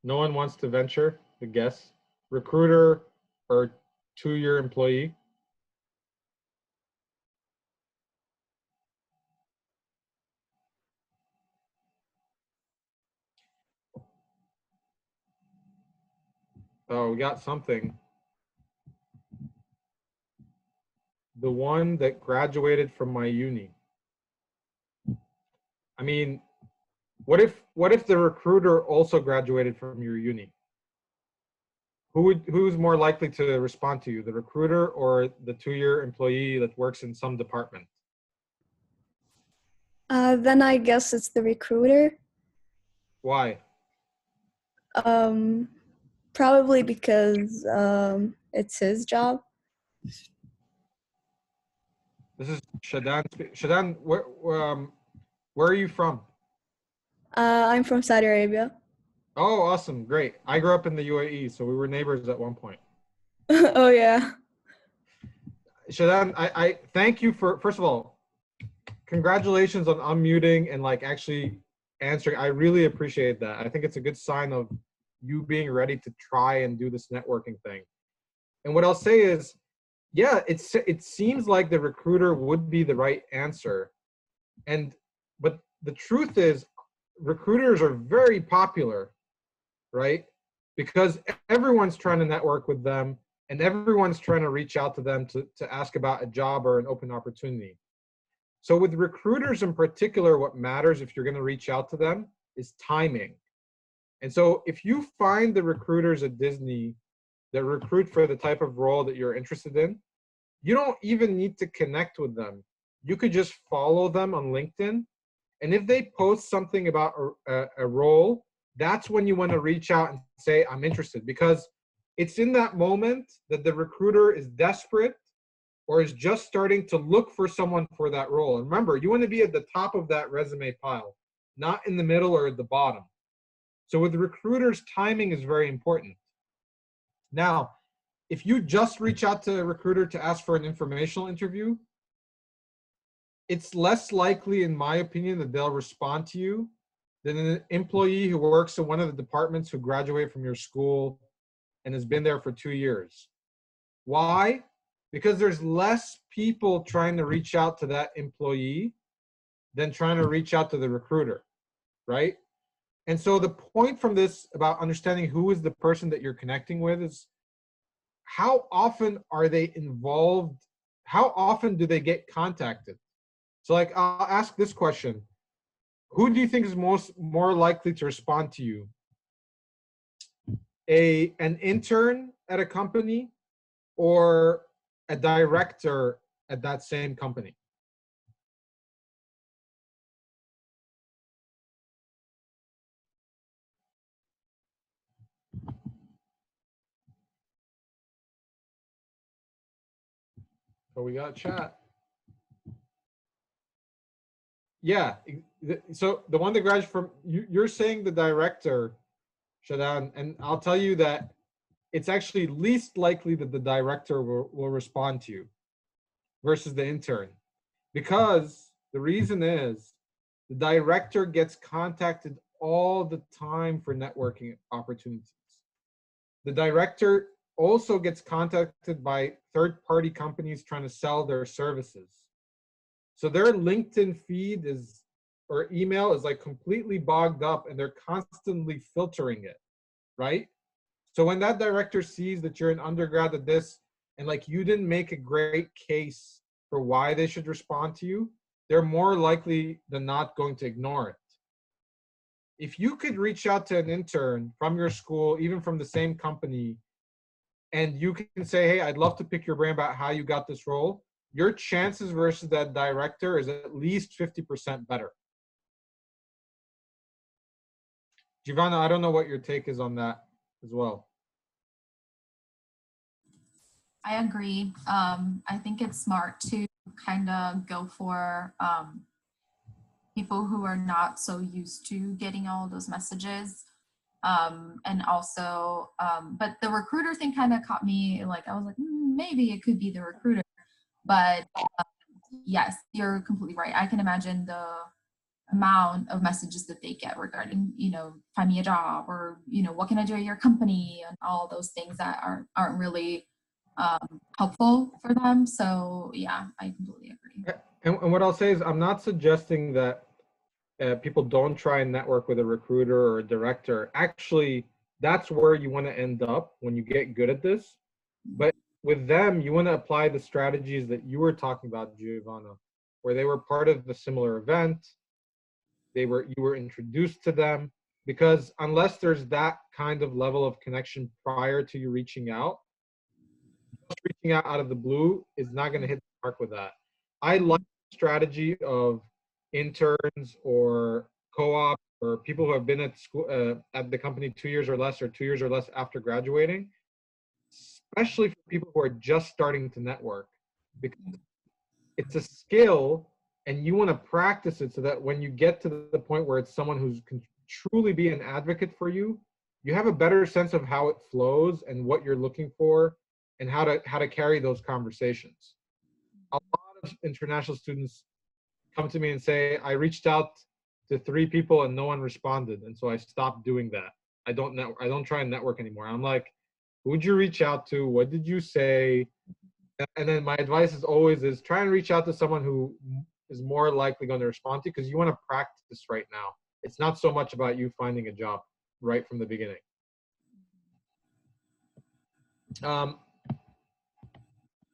No one wants to venture a guess. Recruiter or 2-year employee? Oh, we got something. The one that graduated from my uni. I mean, what if the recruiter also graduated from your uni? Who's more likely to respond to you, the recruiter or the 2-year employee that works in some department? Then I guess it's the recruiter. Why? Probably because it's his job. This is Shadan. Shadan, where are you from? I'm from Saudi Arabia. Oh, awesome, great. I grew up in the UAE, so we were neighbors at one point. Oh yeah. Shadan, I thank you for, first of all, congratulations on unmuting and like actually answering. I really appreciate that. I think it's a good sign of you being ready to try and do this networking thing. And what I'll say is, yeah, it seems like the recruiter would be the right answer. But the truth is, recruiters are very popular, right? Because everyone's trying to network with them and everyone's trying to reach out to them to ask about a job or an open opportunity. So with recruiters in particular, what matters if you're going to reach out to them is timing. And so if you find the recruiters at Disney that recruit for the type of role that you're interested in, you don't even need to connect with them. You could just follow them on LinkedIn. And if they post something about a role, that's when you want to reach out and say, I'm interested, because it's in that moment that the recruiter is desperate or is just starting to look for someone for that role. And remember, you want to be at the top of that resume pile, not in the middle or at the bottom. So with recruiters, timing is very important. Now, if you just reach out to a recruiter to ask for an informational interview, it's less likely, in my opinion, that they'll respond to you than an employee who works in one of the departments who graduated from your school and has been there for 2 years. Why? Because there's less people trying to reach out to that employee than trying to reach out to the recruiter, right? And so the point from this about understanding who is the person that you're connecting with is how often are they involved? How often do they get contacted? So like, I'll ask this question. Who do you think is more likely to respond to you? An intern at a company or a director at that same company? So we got chat. Yeah, so the one that graduated from, you're saying the director, Shadan, and I'll tell you that it's actually least likely that the director will respond to you versus the intern. Because the reason is the director gets contacted all the time for networking opportunities. The director also gets contacted by third-party companies trying to sell their services. So their LinkedIn feed is, or email is like completely bogged up and they're constantly filtering it, right? So when that director sees that you're an undergrad at this and like you didn't make a great case for why they should respond to you, they're more likely than not going to ignore it. If you could reach out to an intern from your school, even from the same company, and you can say, hey, I'd love to pick your brain about how you got this role, your chances versus that director is at least 50% better. Giovanna, I don't know what your take is on that as well. I agree. I think it's smart to kind of go for people who are not so used to getting all those messages. And also, but the recruiter thing kind of caught me, like, I was like, maybe it could be the recruiter. But yes, you're completely right. I can imagine the amount of messages that they get regarding, find me a job, or, what can I do at your company, and all those things that aren't really helpful for them. So yeah, I completely agree. And what I'll say is, I'm not suggesting that people don't try and network with a recruiter or a director. Actually, that's where you want to end up when you get good at this. But with them, you want to apply the strategies that you were talking about, Giovanna, where they were part of the similar event. You were introduced to them, because unless there's that kind of level of connection prior to you reaching out out of the blue is not going to hit the mark with that. I like the strategy of interns or co-op or people who have been at school at the company 2 years or less, or 2 years or less after graduating, especially for people who are just starting to network, because it's a skill and you want to practice it so that when you get to the point where it's someone who can truly be an advocate for you, you have a better sense of how it flows and what you're looking for and how to carry those conversations. A lot of international students come to me and say, I reached out to 3 people and no one responded, and so I stopped doing that. I don't try and network anymore. I'm like, who'd you reach out to? What did you say? And then my advice is always try and reach out to someone who is more likely going to respond to you, because you want to practice right now. It's not so much about you finding a job right from the beginning.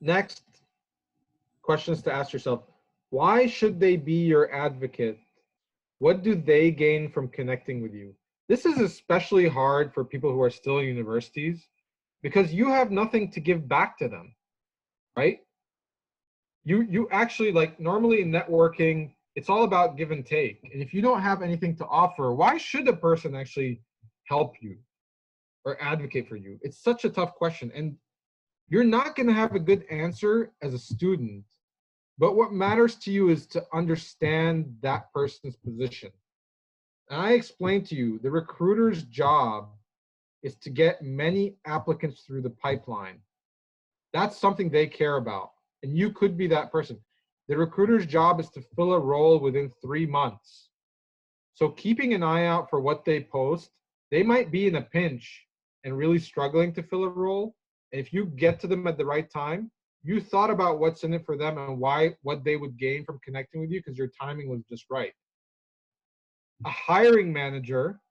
Next, questions to ask yourself. Why should they be your advocate? What do they gain from connecting with you? This is especially hard for people who are still in universities because you have nothing to give back to them, right? You actually, like, normally in networking, it's all about give and take. And if you don't have anything to offer, why should a person actually help you or advocate for you? It's such a tough question. And you're not going to have a good answer as a student. But what matters to you is to understand that person's position. And I explained to you, the recruiter's job is to get many applicants through the pipeline. That's something they care about. And you could be that person. The recruiter's job is to fill a role within 3 months. So keeping an eye out for what they post, they might be in a pinch and really struggling to fill a role. And if you get to them at the right time, you thought about what's in it for them and what they would gain from connecting with you because your timing was just right. A hiring manager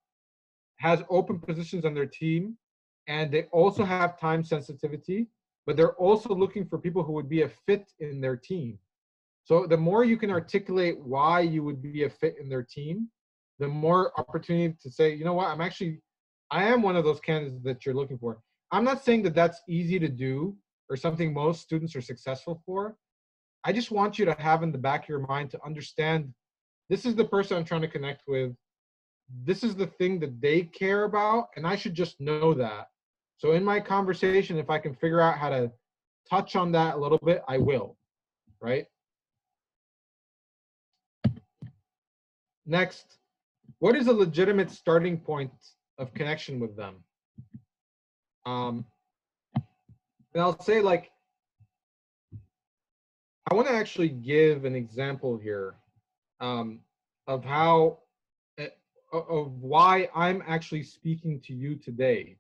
has open positions on their team, and they also have time sensitivity, but they're also looking for people who would be a fit in their team. So the more you can articulate why you would be a fit in their team, the more opportunity to say, you know what, I am one of those candidates that you're looking for. I'm not saying that that's easy to do or something most students are successful for. I just want you to have in the back of your mind to understand, this is the person I'm trying to connect with. This is the thing that they care about, and I should just know that. So in my conversation, if I can figure out how to touch on that a little bit, I will, right? Next, what is a legitimate starting point of connection with them? And I'll say, like, I want to actually give an example here of how, of why I'm actually speaking to you today.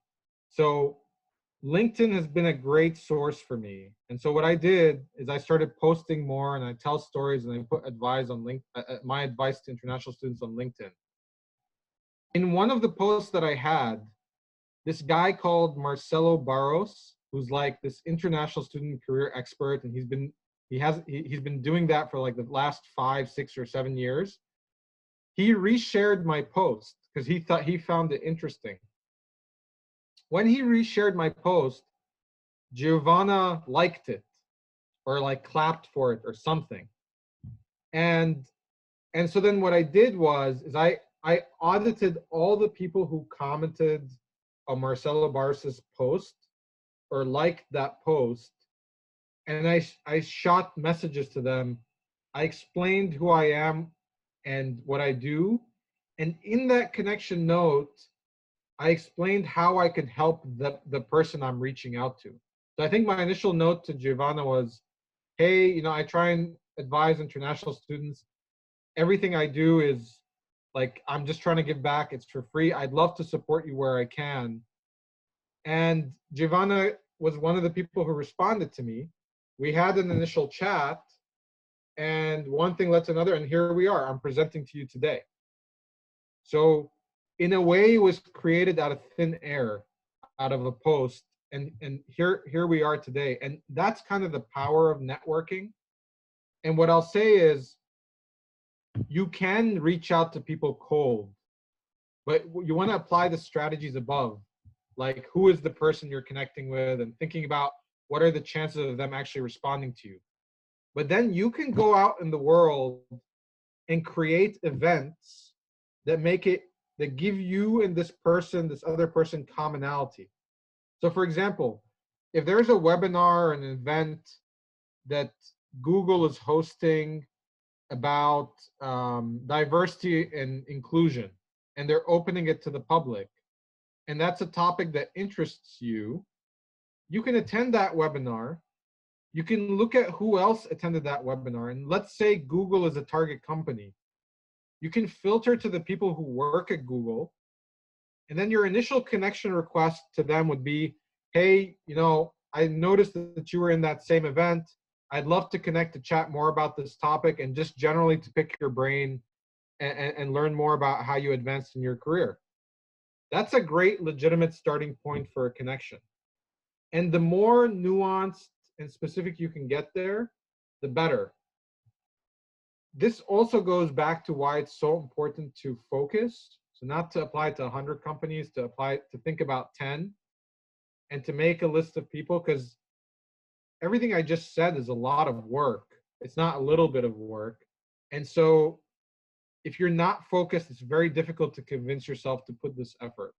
So LinkedIn has been a great source for me. And so what I did is I started posting more, and I tell stories, and I put advice on my advice to international students on LinkedIn. In one of the posts that I had, this guy called Marcelo Barros, who's like this international student career expert, and he's been doing that for like the last 5, 6, or 7 years. He reshared my post because he found it interesting. When he reshared my post, Giovanna liked it, or like clapped for it or something. And so then what I did was I audited all the people who commented on Marcelo Barros' post or liked that post, and I shot messages to them. I explained who I am and what I do, and in that connection note, I explained how I could help the person I'm reaching out to. So I think my initial note to Giovanna was, hey, you know, I try and advise international students. Everything I do is like, I'm just trying to give back. It's for free. I'd love to support you where I can. And Giovanna was one of the people who responded to me. We had an initial chat, and one thing led to another, and here we are. I'm presenting to you today. So in a way, it was created out of thin air, out of a post, and here we are today. And that's kind of the power of networking. And what I'll say is, you can reach out to people cold, but you want to apply the strategies above, like who is the person you're connecting with, and thinking about what are the chances of them actually responding to you. But then you can go out in the world and create events that give you and this other person commonality. So for example, if there's a webinar or an event that Google is hosting about diversity and inclusion, and they're opening it to the public, and that's a topic that interests you, you can attend that webinar. You can look at who else attended that webinar, and let's say Google is a target company. You can filter to the people who work at Google, and then your initial connection request to them would be, hey, you know, I noticed that you were in that same event. I'd love to connect to chat more about this topic, and just generally to pick your brain and learn more about how you advanced in your career. That's a great legitimate starting point for a connection. And the more nuanced and specific you can get there, the better. this also goes back to why it's so important to focus. So not to apply to 100 companies, to think about 10 and to make a list of people, because everything I just said is a lot of work. It's not a little bit of work. And so if you're not focused, it's very difficult to convince yourself to put this effort.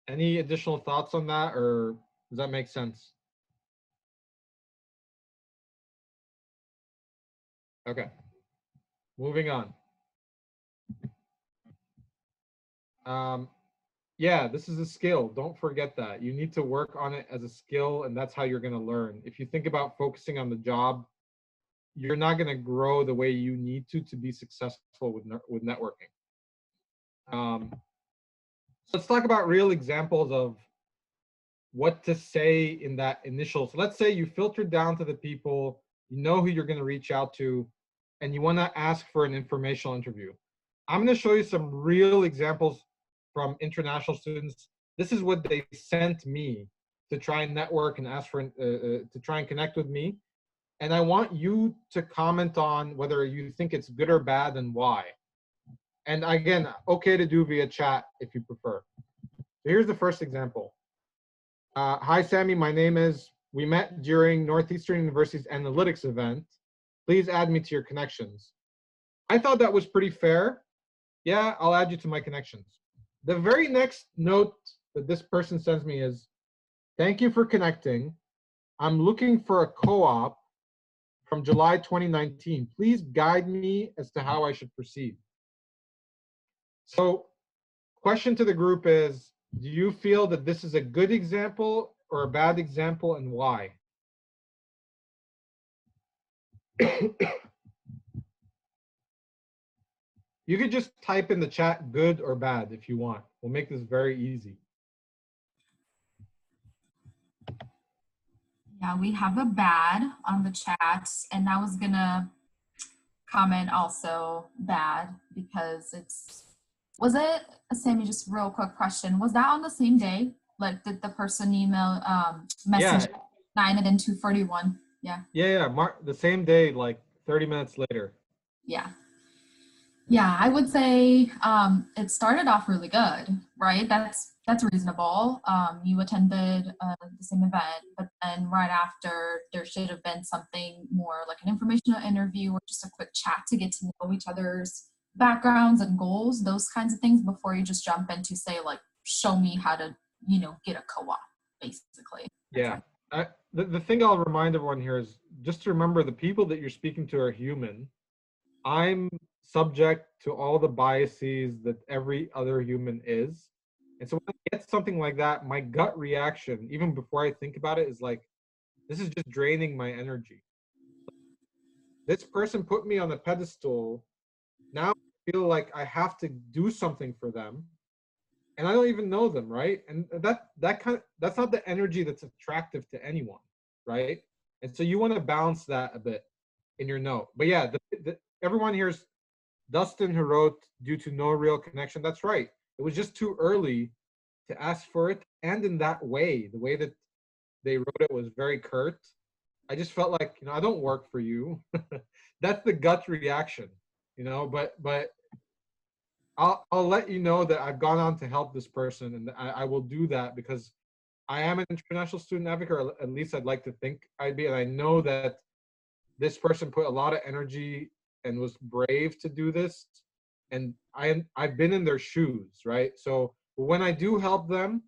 Any additional thoughts on that, or does that make sense? Okay, moving on. Yeah, this is a skill. Don't forget that. You need to work on it as a skill, and that's how you're going to learn. If you think about focusing on the job, you're not going to grow the way you need to be successful with networking. So let's talk about real examples of what to say in that initial. So let's say you filtered down to the people, you know who you're going to reach out to, and you want to ask for an informational interview. I'm going to show you some real examples from international students. This is what they sent me to try and network and ask for, to try and connect with me. And I want you to comment on whether you think it's good or bad and why. And again, okay to do via chat if you prefer. So here's the first example. Hi, Sammy, my name is, we met during Northeastern University's analytics event. Please add me to your connections. I thought that was pretty fair. Yeah, I'll add you to my connections. The very next note that this person sends me is, thank you for connecting. I'm looking for a co-op from July 2019. Please guide me as to how I should proceed. So, question to the group is, do you feel that this is a good example or a bad example, and why? You could just type in the chat good or bad if you want. We'll make this very easy. Yeah, we have a bad on the chat, and I was gonna comment also bad because was it, Sammy, just real quick question, was that on the same day? Like, did the person email, message 9 and then 2:41? Yeah. Yeah, the same day, like 30 minutes later. Yeah. Yeah, I would say it started off really good, right? That's reasonable. You attended the same event, but then right after there should have been something more like an informational interview or just a quick chat to get to know each other's backgrounds and goals, those kinds of things, before you just jump into, say, like, show me how to, get a co-op, basically. Yeah. The thing I'll remind everyone here is just to remember the people that you're speaking to are human. I'm subject to all the biases that every other human is. And so when I get something like that, my gut reaction, even before I think about it, is like, this is just draining my energy. This person put me on a pedestal. Now I feel like I have to do something for them. And I don't even know them, right? And that's not the energy that's attractive to anyone, right? And so you want to balance that a bit in your note. But yeah, everyone here's Dustin, who wrote, due to no real connection. That's right. It was just too early to ask for it. And in that way, the way that they wrote it was very curt. I just felt like, I don't work for you. That's the gut reaction, but I'll let you know that I've gone on to help this person, and I will do that because I am an international student advocate, or at least I'd like to think I'd be. And I know that this person put a lot of energy and was brave to do this. And I've been in their shoes, right? So when I do help them,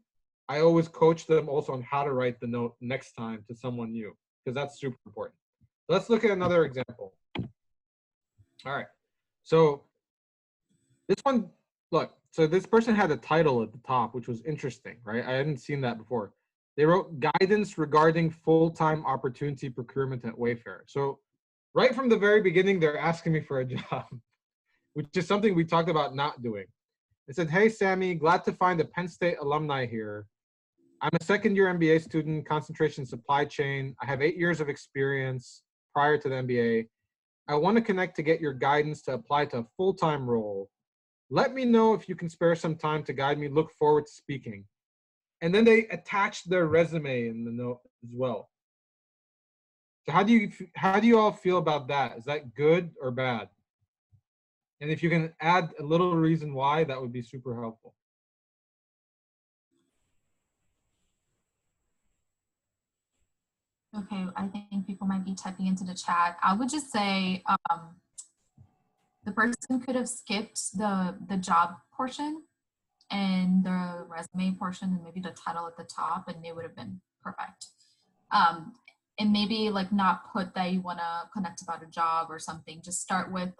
I always coach them also on how to write the note next time to someone new, because that's super important. Let's look at another example. All right. So this one, look, so this person had a title at the top, which was interesting, right? I hadn't seen that before. They wrote guidance regarding full-time opportunity procurement at Wayfair. So right from the very beginning, they're asking me for a job, which is something we talked about not doing. They said, hey, Sammy, glad to find a Penn State alumni here. I'm a second-year MBA student, concentration supply chain. I have 8 years of experience prior to the MBA. I want to connect to get your guidance to apply to a full-time role. Let me know if you can spare some time to guide me. Look forward to speaking. And then they attached their resume in the note as well. So how do you all feel about that? Is that good or bad? And if you can add a little reason why, that would be super helpful. Okay, I think people might be typing into the chat. I would just say the person could have skipped the job portion and the resume portion and maybe the title at the top, and it would have been perfect. And maybe like not put that you want to connect about a job or something. Just start with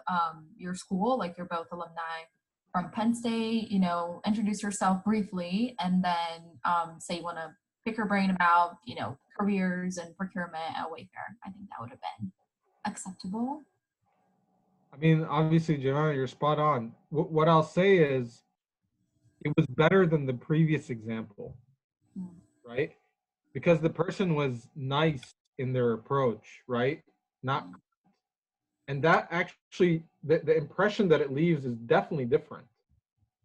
your school, like you're both alumni from Penn State, you know, introduce yourself briefly, and then say you want to pick your brain about, you know, careers and procurement at Wayfair. I think that would have been acceptable. I mean, obviously, Joanna, you're spot on. What I'll say is it was better than the previous example, right? Because the person was nice in their approach, right? Not, and that actually, the impression that it leaves is definitely different.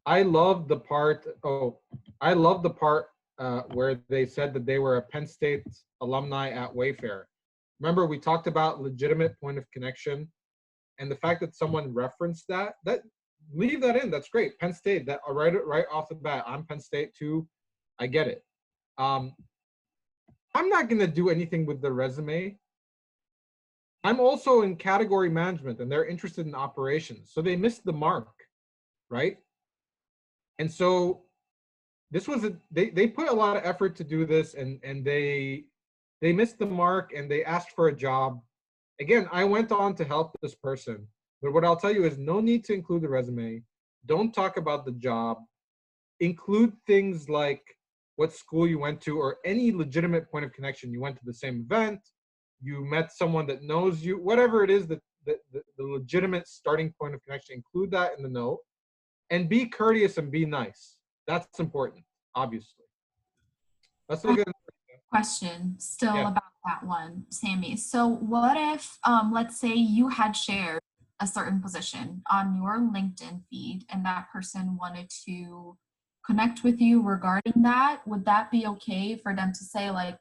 I love the part, I love the part where they said that they were a Penn State alumni at Wayfair. Remember, we talked about legitimate point of connection, and the fact that someone referenced that leave that in. That's great. Penn State, that right off the bat, I'm Penn State too. I get it. I'm not gonna do anything with the resume. I'm also in category management, and they're interested in operations, so they missed the mark, right? And so this was they put a lot of effort to do this, and they missed the mark, and they asked for a job. Again, I went on to help this person, but what I'll tell you is no need to include the resume. Don't talk about the job. Include things like what school you went to or any legitimate point of connection. You went to the same event, you met someone that knows you, whatever it is, that the legitimate starting point of connection, include that in the note, and be courteous and be nice. That's important, obviously. Let's look at Question still yeah. about that one, Sammy. So what if, let's say you had shared a certain position on your LinkedIn feed and that person wanted to connect with you regarding that? Would that be okay for them to say like,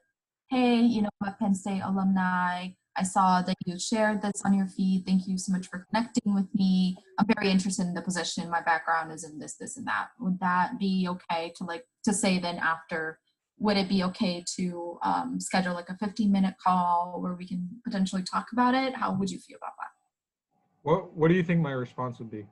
hey, you know, I'm a Penn State alumni. I saw that you shared this on your feed. Thank you so much for connecting with me. I'm very interested in the position. My background is in this, this, and that. Would that be okay to like, to say then after, would it be okay to schedule like a 15-minute call where we can potentially talk about it? How would you feel about that? What do you think my response would be?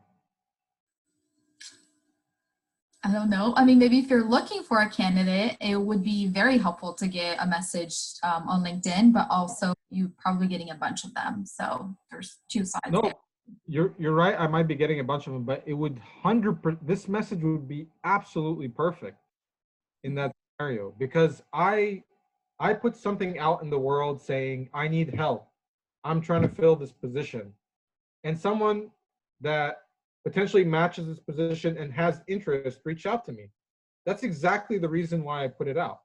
I don't know. I mean, maybe if you're looking for a candidate, it would be very helpful to get a message on LinkedIn, but also you probably getting a bunch of them. So there's two sides. No, there. you're right. I might be getting a bunch of them, but it would 100%. This message would be absolutely perfect in that scenario, because I put something out in the world saying I need help. I'm trying to fill this position, and someone that potentially matches this position and has interest reach out to me. That's exactly the reason why I put it out.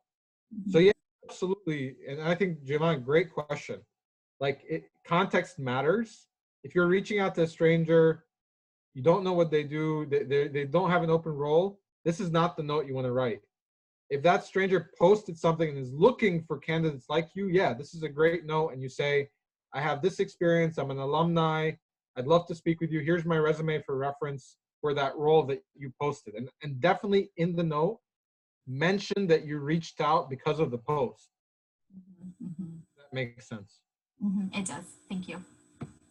So yeah, absolutely. And I think, Jalan, great question. Like, context matters. If you're reaching out to a stranger, you don't know what they do, they don't have an open role, this is not the note you want to write. If that stranger posted something and is looking for candidates like you, yeah, this is a great note. And you say, I have this experience, I'm an alumni, I'd love to speak with you. Here's my resume for reference for that role that you posted. And definitely in the note, mention that you reached out because of the post. That makes sense. It does. Thank you.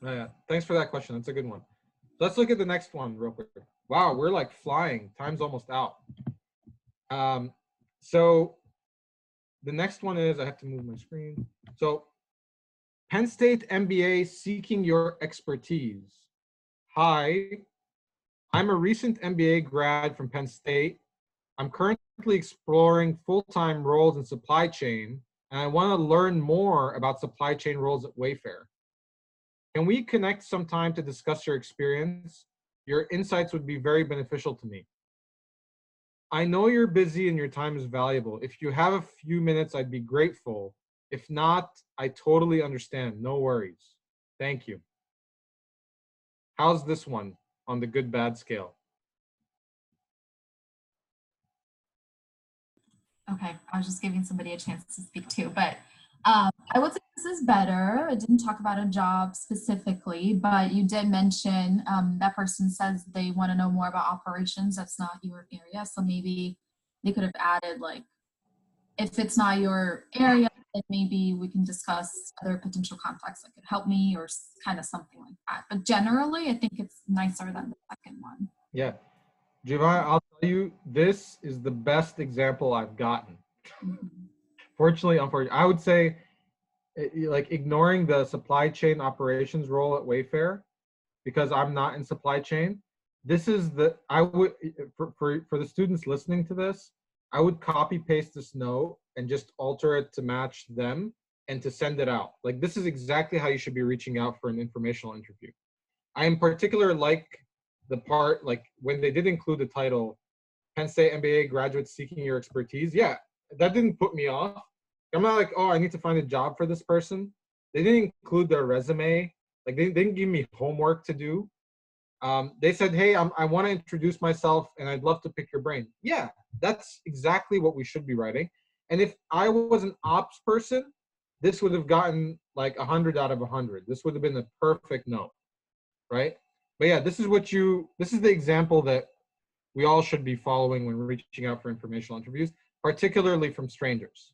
Yeah, thanks for that question. That's a good one. Let's look at the next one real quick. Wow, we're like flying. Time's almost out. So the next one is, I have to move my screen. So Penn State MBA seeking your expertise. Hi, I'm a recent MBA grad from Penn State. I'm currently exploring full-time roles in supply chain, and I want to learn more about supply chain roles at Wayfair. Can we connect sometime to discuss your experience? Your insights would be very beneficial to me. I know you're busy and your time is valuable. If you have a few minutes, I'd be grateful. If not, I totally understand. No worries. Thank you. How's this one on the good bad scale? Okay, I was just giving somebody a chance to speak too, but I would say this is better. I didn't talk about a job specifically, but you did mention that person says they want to know more about operations. That's not your area. So maybe they could have added, like, if it's not your area, then maybe we can discuss other potential contacts that could help me, or kind of something like that. But generally, I think it's nicer than the second one. Yeah. Giovanni, I'll tell you, this is the best example I've gotten. Fortunately, unfortunately, I would say, like, ignoring the supply chain operations role at Wayfair, because I'm not in supply chain. This is the, I would, for the students listening to this, I would copy paste this note and just alter it to match them and to send it out. Like, this is exactly how you should be reaching out for an informational interview. I in particular like the part, like, when they did include the title, Penn State MBA graduates seeking your expertise. Yeah, that didn't put me off. I'm not like, oh, I need to find a job for this person. They didn't include their resume. Like, they didn't give me homework to do. They said, hey, I want to introduce myself and I'd love to pick your brain. Yeah, that's exactly what we should be writing. And if I was an ops person, this would have gotten like 100 out of 100. This would have been a perfect note, right? But yeah, this is the example that we all should be following when reaching out for informational interviews, particularly from strangers.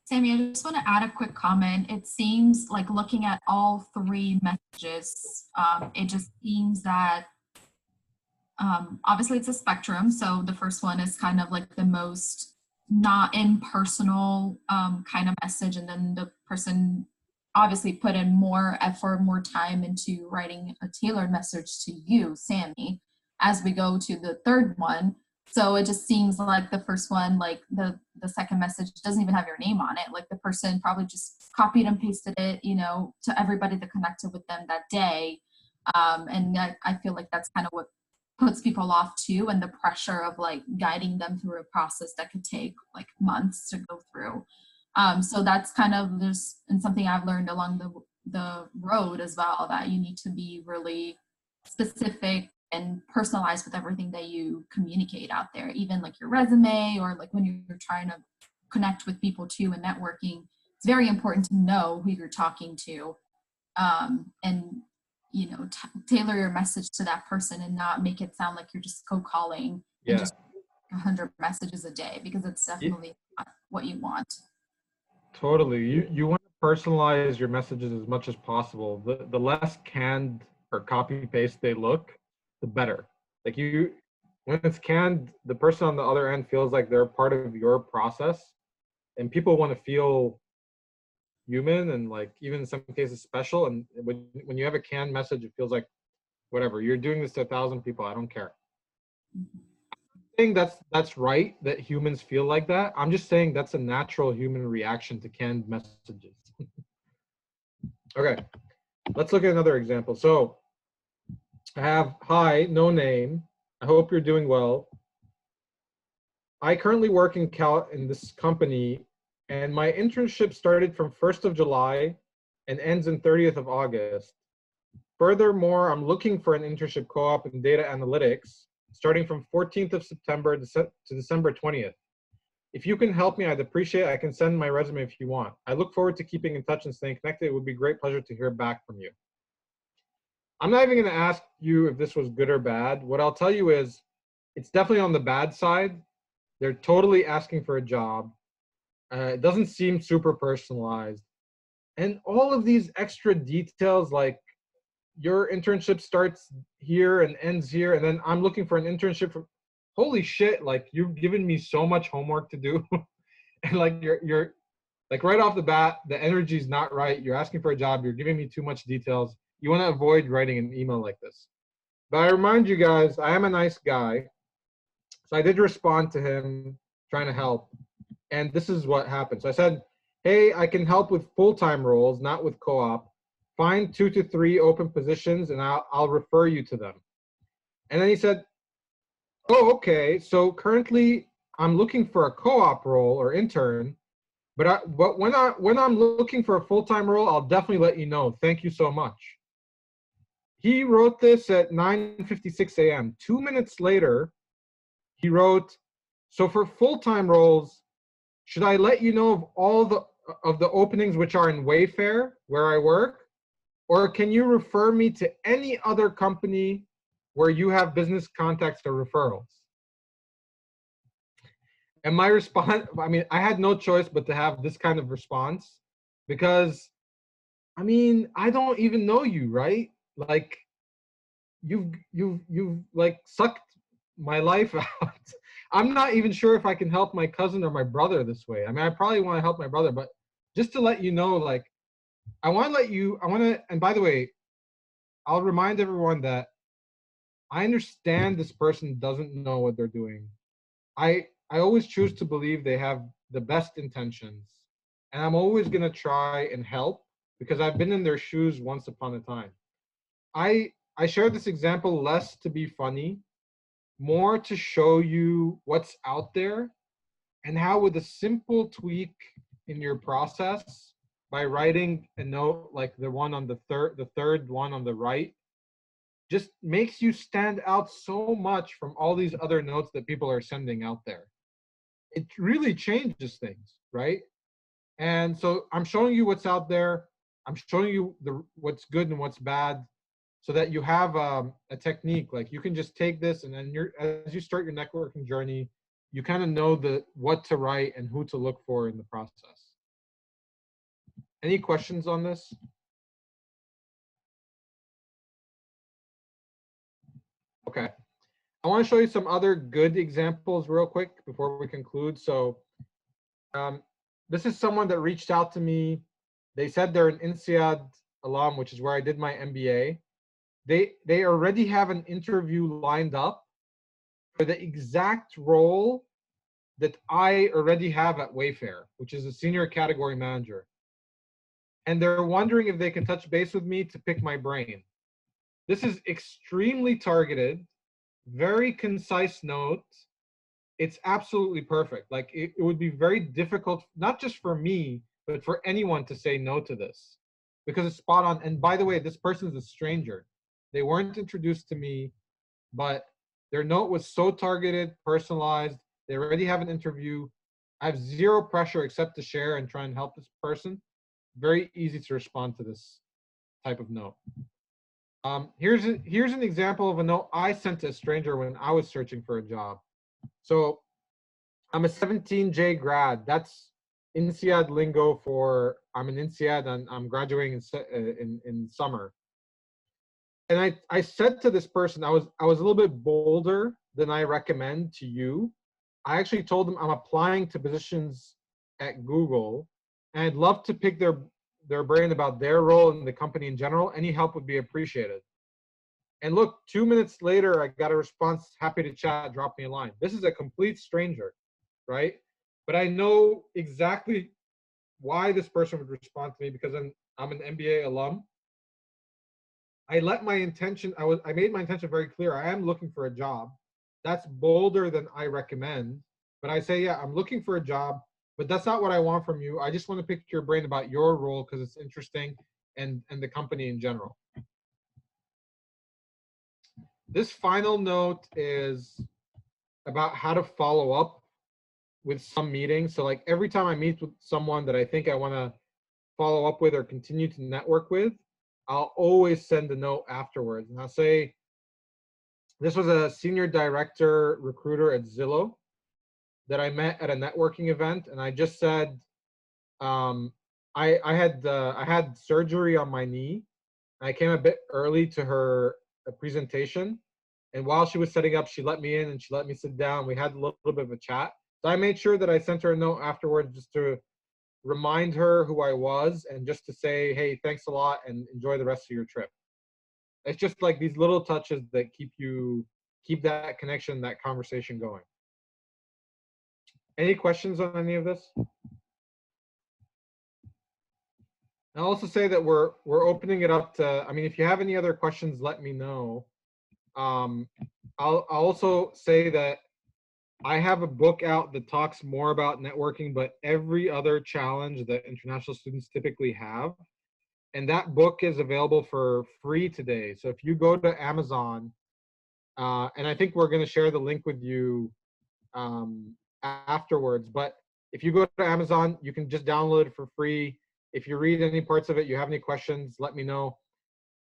Sammy, I just want to add a quick comment. It seems like, looking at all three messages, it just seems that obviously it's a spectrum. So the first one is kind of like the most not impersonal kind of message. And then the person obviously put in more effort, more time into writing a tailored message to you, Sammy, as we go to the third one. So it just seems like the first one, like the second message doesn't even have your name on it. Like, the person probably just copied and pasted it, you know, to everybody that connected with them that day. And I feel like that's kind of what puts people off too, and the pressure of like guiding them through a process that could take like months to go through. So that's kind of just, and something I've learned along the road as well, that you need to be really specific and personalized with everything that you communicate out there, even like your resume, or like when you're trying to connect with people too and networking. It's very important to know who you're talking to, and you know, tailor your message to that person and not make it sound like you're just cold calling and just 100 messages a day, because it's definitely not what you want. Totally. You want to personalize your messages as much as possible. The less canned or copy paste they look, the better. Like, when it's canned, the person on the other end feels like they're part of your process, and people want to feel human and, like, even in some cases special. And when you have a canned message, it feels like, whatever, you're doing this to 1,000 people, I don't care. I think that's right, that humans feel like that. I'm just saying that's a natural human reaction to canned messages. Okay, let's look at another example. So I have, hi, no name. I hope you're doing well. I currently work in this company, and my internship started from 1st of July and ends in 30th of August. Furthermore, I'm looking for an internship co-op in data analytics, starting from 14th of September to December 20th. If you can help me, I'd appreciate it. I can send my resume if you want. I look forward to keeping in touch and staying connected. It would be a great pleasure to hear back from you. I'm not even going to ask you if this was good or bad. What I'll tell you is, it's definitely on the bad side. They're totally asking for a job. It doesn't seem super personalized. And all of these extra details, like, your internship starts here and ends here, and then I'm looking for an internship from, holy shit, like, you've given me so much homework to do. And like, you're like, right off the bat, the energy's not right. You're asking for a job, you're giving me too much details. You want to avoid writing an email like this. But I remind you guys, I am a nice guy. So I did respond to him, trying to help. And this is what happened. So I said, hey, I can help with full-time roles, not with co-op. Find 2 to 3 open positions and I'll refer you to them. And then he said, oh, okay. So currently I'm looking for a co-op role or intern, but when I'm looking for a full-time role, I'll definitely let you know. Thank you so much. He wrote this at 9:56 a.m. 2 minutes later, he wrote, so for full-time roles, Should I let you know of all the openings which are in Wayfair, where I work? Or can you refer me to any other company where you have business contacts or referrals? And my response, I mean, I had no choice but to have this kind of response, because, I mean, I don't even know you, right? Like, you've like sucked my life out. I'm not even sure if I can help my cousin or my brother this way. I mean, I probably want to help my brother, but just to let you know, like, I want to, and by the way, I'll remind everyone that I understand this person doesn't know what they're doing. I always choose to believe they have the best intentions, and I'm always going to try and help because I've been in their shoes once upon a time. I share this example less to be funny, more to show you what's out there and how, with a simple tweak in your process, by writing a note like the one on the third one on the right, just makes you stand out so much from all these other notes that people are sending out there. It really changes things, right? And so I'm showing you what's out there. I'm showing you what's good and what's bad, so that you have a technique. Like, you can just take this, and then as you start your networking journey, you kind of know what to write and who to look for in the process. Any questions on this? Okay. I want to show you some other good examples real quick before we conclude. So this is someone that reached out to me. They said they're an INSEAD alum, which is where I did my MBA. They already have an interview lined up for the exact role that I already have at Wayfair, which is a senior category manager. And they're wondering if they can touch base with me to pick my brain. This is extremely targeted, very concise note. It's absolutely perfect. Like, it would be very difficult, not just for me, but for anyone to say no to this, because it's spot on. And by the way, this person is a stranger. They weren't introduced to me, but their note was so targeted, personalized. They already have an interview. I have zero pressure except to share and try and help this person. Very easy to respond to this type of note. Here's an example of a note I sent to a stranger when I was searching for a job. So I'm a 17J grad. That's INSEAD lingo for I'm an INSEAD and I'm graduating in summer. And I said to this person, I was a little bit bolder than I recommend to you. I actually told them I'm applying to positions at Google, and I'd love to pick their brain about their role in the company in general. Any help would be appreciated. And look, 2 minutes later, I got a response, happy to chat, drop me a line. This is a complete stranger, right? But I know exactly why this person would respond to me, because I'm an MBA alum. I made my intention very clear. I am looking for a job. That's bolder than I recommend. But I say, yeah, I'm looking for a job, but that's not what I want from you. I just want to pick your brain about your role because it's interesting, and the company in general. This final note is about how to follow up with some meetings. So like, every time I meet with someone that I think I want to follow up with or continue to network with, I'll always send a note afterwards. And I'll say, this was a senior director recruiter at Zillow that I met at a networking event. And I just said, I had surgery on my knee. I came a bit early to her presentation. And while she was setting up, she let me in and she let me sit down. We had a little bit of a chat. So I made sure that I sent her a note afterwards just to remind her who I was, and just to say, hey, thanks a lot and enjoy the rest of your trip. It's just like these little touches that keep that connection, that conversation going. Any questions on any of this? I'll also say that we're opening it up to, I mean, if you have any other questions, let me know. I'll also say that I have a book out that talks more about networking, but every other challenge that international students typically have. And that book is available for free today. So if you go to Amazon, and I think we're going to share the link with you afterwards, but if you go to Amazon, you can just download it for free. If you read any parts of it, you have any questions, let me know.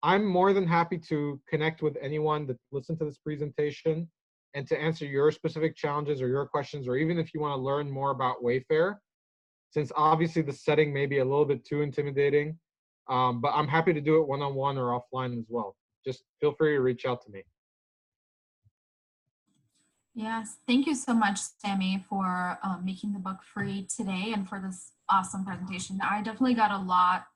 I'm more than happy to connect with anyone that listen to this presentation and to answer your specific challenges or your questions, or even if you want to learn more about Wayfair, since obviously the setting may be a little bit too intimidating, but I'm happy to do it one-on-one or offline as well. Just feel free to reach out to me. Yes, thank you so much, Sammy, for making the book free today and for this awesome presentation. I definitely got a lot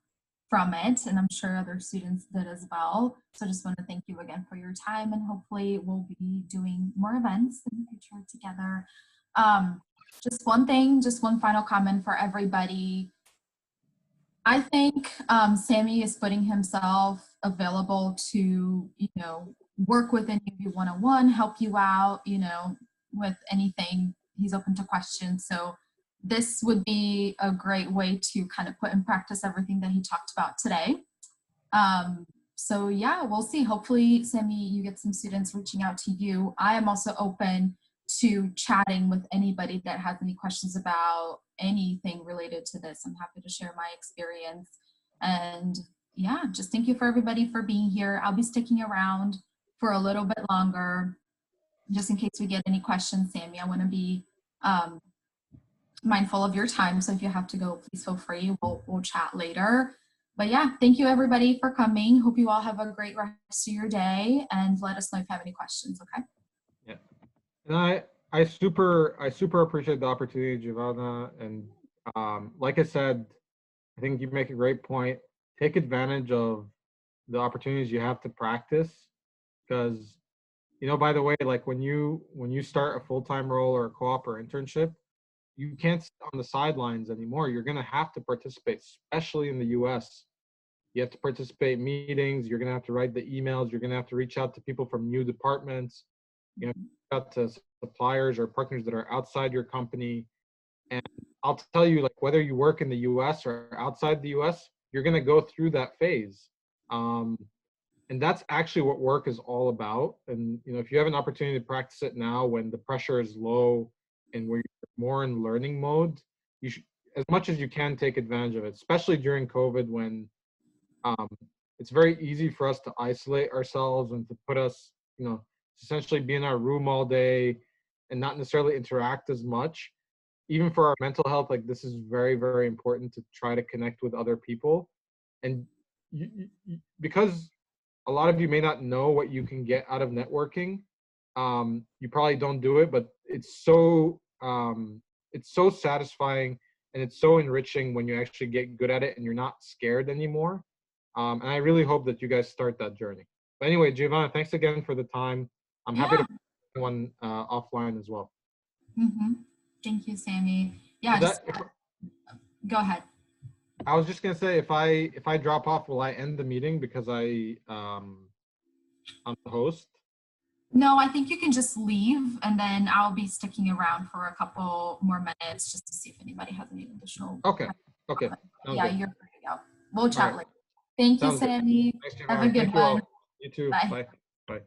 from it, and I'm sure other students did as well. So just want to thank you again for your time, and hopefully we'll be doing more events in the future together. Just one thing, just one final comment for everybody. I think Sammy is putting himself available to, work with any of you one-on-one, help you out, with anything. He's open to questions. So this would be a great way to kind of put in practice everything that he talked about today. So yeah, we'll see. Hopefully, Sammy, you get some students reaching out to you. I am also open to chatting with anybody that has any questions about anything related to this. I'm happy to share my experience. And yeah, just thank you for everybody for being here. I'll be sticking around for a little bit longer, just in case we get any questions, Sammy. I want to be mindful of your time. So if you have to go, please feel free. We'll chat later. But yeah, thank you everybody for coming. Hope you all have a great rest of your day, and let us know if you have any questions, okay? Yeah. And I super appreciate the opportunity, Giovanna. And like I said, I think you make a great point. Take advantage of the opportunities you have to practice, because, by the way, like when you start a full-time role or a co-op or internship, you can't sit on the sidelines anymore. You're going to have to participate, especially in the US. You have to participate in meetings. You're going to have to write the emails. You're going to have to reach out to people from new departments. You have to reach out to suppliers or partners that are outside your company. And I'll tell you, like, whether you work in the US or outside the US, you're going to go through that phase. And that's actually what work is all about. And, if you have an opportunity to practice it now when the pressure is low and where you're more in learning mode, you should, as much as you can, take advantage of it, especially during COVID, when it's very easy for us to isolate ourselves and to put us, essentially be in our room all day and not necessarily interact as much. Even for our mental health, like, this is very, very important to try to connect with other people. And because a lot of you may not know what you can get out of networking, you probably don't do it, but it's so satisfying and it's so enriching when you actually get good at it and you're not scared anymore. And I really hope that you guys start that journey. But anyway, Giovanna, thanks again for the time. I'm happy to put one offline as well. Mm-hmm. Thank you, Sammy. Yeah, go ahead. I was just gonna say, if I drop off, will I end the meeting because I'm the host? No, I think you can just leave, and then I'll be sticking around for a couple more minutes just to see if anybody has any additional. Okay. Yeah, you're free to go. We'll chat later. Thank you, Sammy. Thanks, have a good one. You too. Bye. Bye. Bye.